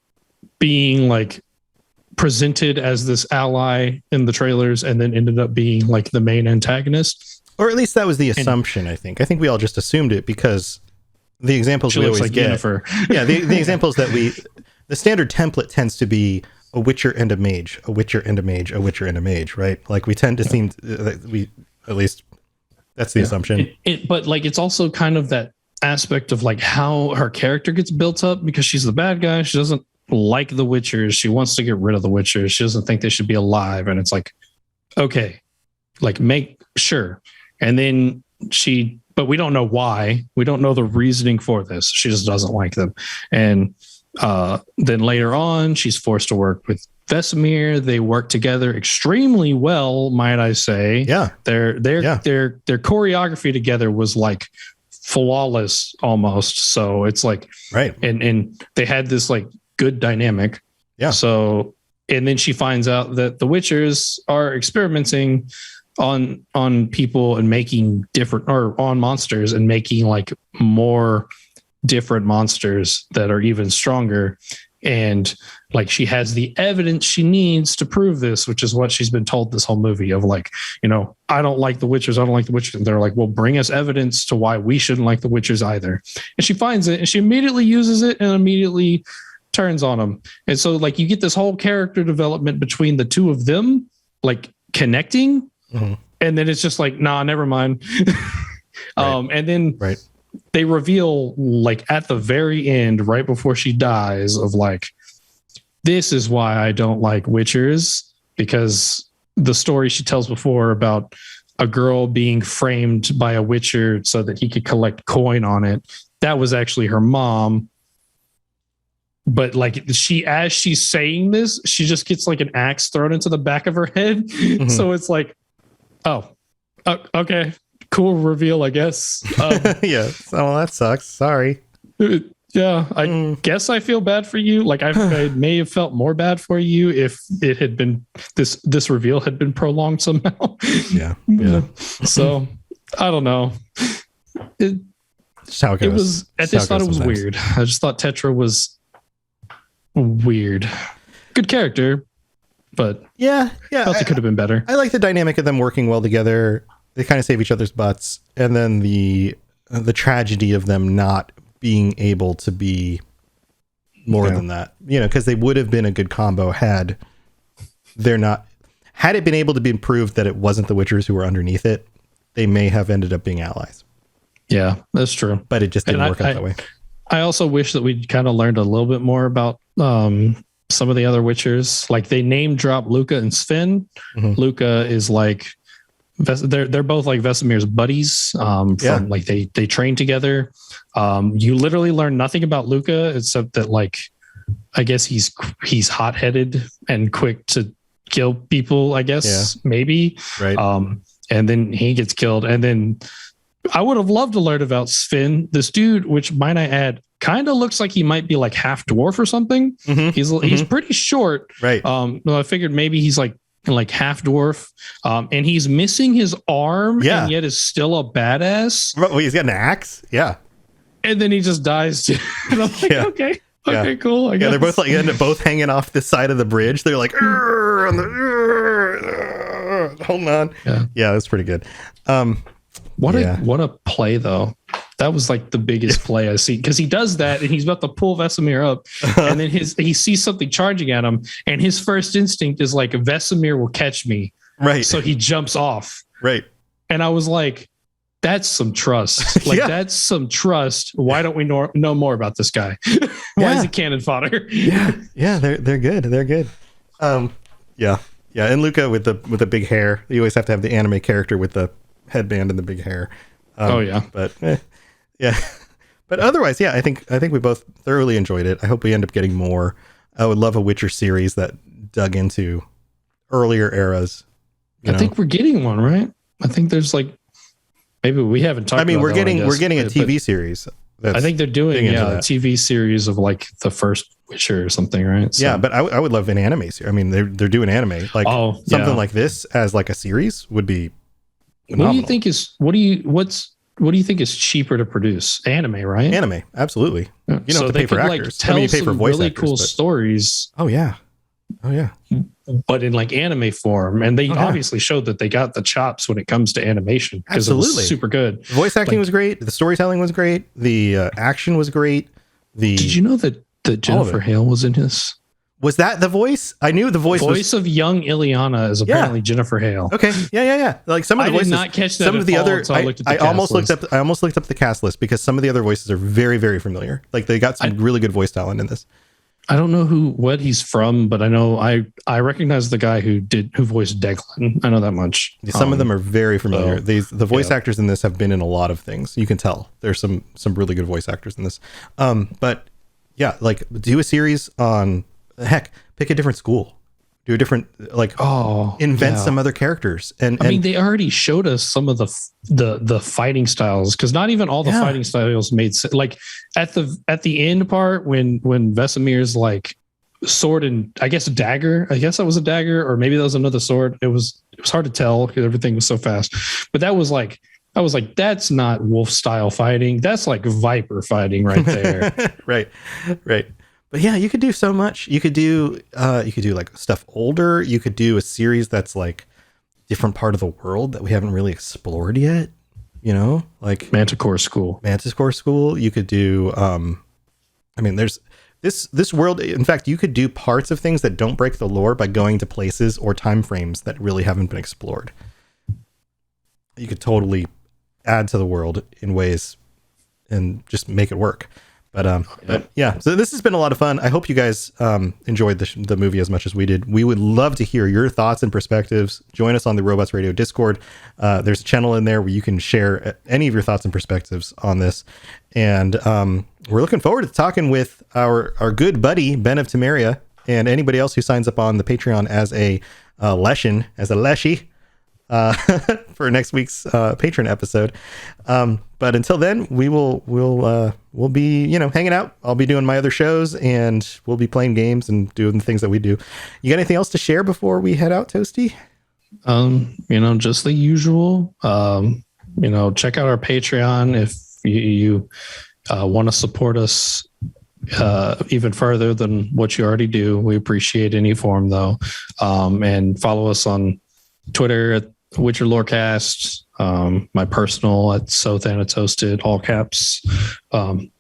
being like presented as this ally in the trailers and then ended up being like the main antagonist. Or at least that was the assumption, I think. I think we all just assumed it because the examples we always like get. Yeah, the examples that the standard template tends to be a Witcher and a mage, a Witcher and a mage, a Witcher and a mage, right? Like we tend to seem, at least that's the assumption. But like it's also kind of that aspect of like how her character gets built up because she's the bad guy. She doesn't like the Witchers. She wants to get rid of the Witchers. She doesn't think they should be alive. And it's like, okay, like make sure. And then but we don't know why. We don't know the reasoning for this. She just doesn't like them. And then later on, she's forced to work with Vesemir. They work together extremely well, might I say. Yeah. Their choreography together was like flawless almost. So it's like, right. And they had this like good dynamic. Yeah. So, and then she finds out that the Witchers are experimenting on people and making different, or on monsters and making like more different monsters that are even stronger. And like she has the evidence she needs to prove this, which is what she's been told this whole movie of like, I don't like the Witchers. I don't like the Witchers. And they're like, well, bring us evidence to why we shouldn't like the Witchers either. And she finds it and she immediately uses it and immediately turns on them. And so like you get this whole character development between the two of them, like connecting. Mm-hmm. And then it's just like, nah, never mind. Right. And then they reveal like at the very end, right before she dies, of like, this is why I don't like Witchers, because the story she tells before about a girl being framed by a Witcher so that he could collect coin on it. That was actually her mom. But like as she's saying this, she just gets like an axe thrown into the back of her head. Mm-hmm. So it's like, okay, cool reveal, I guess. Yeah. Oh, that sucks. Sorry. Yeah, I guess I feel bad for you. Like I may have felt more bad for you if it had been this reveal had been prolonged somehow. Yeah. So I don't know. It was. I just thought it was weird. I just thought Tetra was weird. Good character, but yeah, felt it could have been better. I like the dynamic of them working well together. They kind of save each other's butts, and then the tragedy of them not being able to be more than that, because they would have been a good combo had it been able to be proved that it wasn't the Witchers who were underneath it. They may have ended up being allies. Yeah, that's true. But it just didn't work out that way. I also wish that we'd kind of learned a little bit more about some of the other Witchers. Like they name drop Luca and Sven. Mm-hmm. Luca is like, they're both like Vesemir's buddies. From like they train together. You literally learn nothing about Luca except that like I guess he's hot-headed and quick to kill people, I guess. Maybe. Right. And then he gets killed. And then I would have loved to learn about Sven, this dude, which might I add, kind of looks like he might be like half dwarf or something. Mm-hmm. He's pretty short. Right. I figured maybe he's like half dwarf, and he's missing his arm, and yet is still a badass. Well, he's got an axe, and then he just dies. And I'm like, okay, cool. I guess. They're both like end up both hanging off the side of the bridge. They're like, hold on, that's pretty good. What a play though. That was like the biggest play I see, because he does that and he's about to pull Vesemir up, and then he sees something charging at him, and his first instinct is like, Vesemir will catch me. Right. So he jumps off. Right. And I was like, that's some trust. Like that's some trust. Why don't we know more about this guy? Why is he cannon fodder? Yeah, they're good. They're good. Yeah, and Luca with the big hair. You always have to have the anime character with the headband and the big hair. But yeah. But otherwise, I think we both thoroughly enjoyed it. I hope we end up getting more. I would love a Witcher series that dug into earlier eras. I think we're getting one, right? I think there's like, maybe we haven't talked. We're getting a TV series. I think they're doing a TV series of like the first Witcher or something, right? So. Yeah, but I would love an anime series. I mean, they're doing anime, like something like this as like a series would be phenomenal. What do you think is cheaper to produce? Anime, right? Anime, absolutely. You don't have to pay for actors. You pay for voice really actors, cool stories. Oh yeah. But in like anime form, and they obviously showed that they got the chops when it comes to animation because it was super good. The voice acting was great. The storytelling was great. The action was great. Did you know that Jennifer Hale was in this? Was that the voice? I knew the voice of young Ileana is apparently Jennifer Hale. Okay, yeah. Like some of the voices, I did not catch that. Some of the other, I almost looked up the cast list because some of the other voices are very, very familiar. Like they got some really good voice talent in this. I don't know what he's from, but I know I recognize the guy who voiced Declan. I know that much. Some of them are very familiar. The voice actors in this have been in a lot of things. You can tell there's some really good voice actors in this. But yeah, like do a series on pick a different school. Do a different invent some other characters. And I mean, they already showed us some of the fighting styles because not even all the fighting styles made sense. Like at the end part when Vesemir's like sword and I guess a dagger. I guess that was a dagger or maybe that was another sword. It was hard to tell because everything was so fast. But I was like, that's not wolf style fighting. That's like viper fighting right there. Right. But yeah, you could do so much. You could do like stuff older. You could do a series that's like different part of the world that we haven't really explored yet. You know, like Manticore School. You could do. There's this world. In fact, you could do parts of things that don't break the lore by going to places or time frames that really haven't been explored. You could totally add to the world in ways and just make it work. But yeah, so this has been a lot of fun. I hope you guys enjoyed the movie as much as we did. We would love to hear your thoughts and perspectives. Join us on the Robots Radio Discord. There's a channel in there where you can share any of your thoughts and perspectives on this. And we're looking forward to talking with our good buddy, Ben of Temeria, and anybody else who signs up on the Patreon as a Leshy. For next week's patron episode. But until then, we'll be, hanging out. I'll be doing my other shows and we'll be playing games and doing the things that we do. You got anything else to share before we head out, Toasty? Just the usual. Check out our Patreon if you want to support us even further than what you already do. We appreciate any form though. And follow us on Twitter at Witcher Lorecast, my personal at So Thanatoasted, all caps. And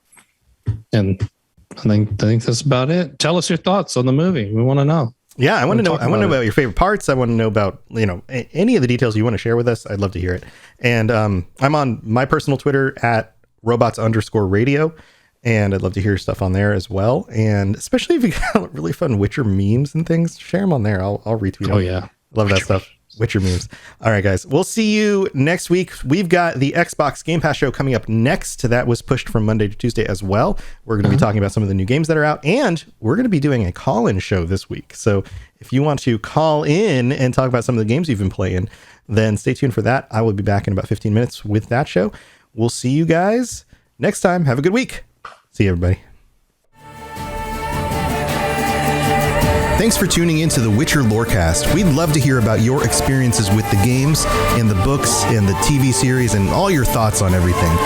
I think that's about it. Tell us your thoughts on the movie. We want to know. Yeah, I want to know about your favorite parts. I want to know about, any of the details you want to share with us. I'd love to hear it. And I'm on my personal Twitter at robots_radio. And I'd love to hear your stuff on there as well. And especially if you got really fun Witcher memes and things, share them on there. I'll retweet them. Oh yeah. Love that stuff. Witcher memes. All right, guys. We'll see you next week. We've got the Xbox Game Pass show coming up next. That was pushed from Monday to Tuesday as well. We're going to be talking about some of the new games that are out, and we're going to be doing a call-in show this week. So if you want to call in and talk about some of the games you've been playing, then stay tuned for that. I will be back in about 15 minutes with that show. We'll see you guys next time. Have a good week. See you, everybody. Thanks for tuning in to the Witcher Lorecast. We'd love to hear about your experiences with the games and the books and the TV series and all your thoughts on everything.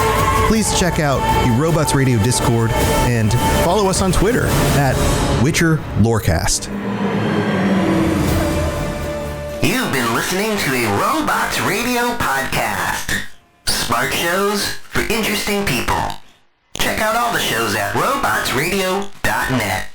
Please check out the Robots Radio Discord and follow us on Twitter at Witcher Lorecast. You've been listening to a Robots Radio podcast. Smart shows for interesting people. Check out all the shows at robotsradio.net.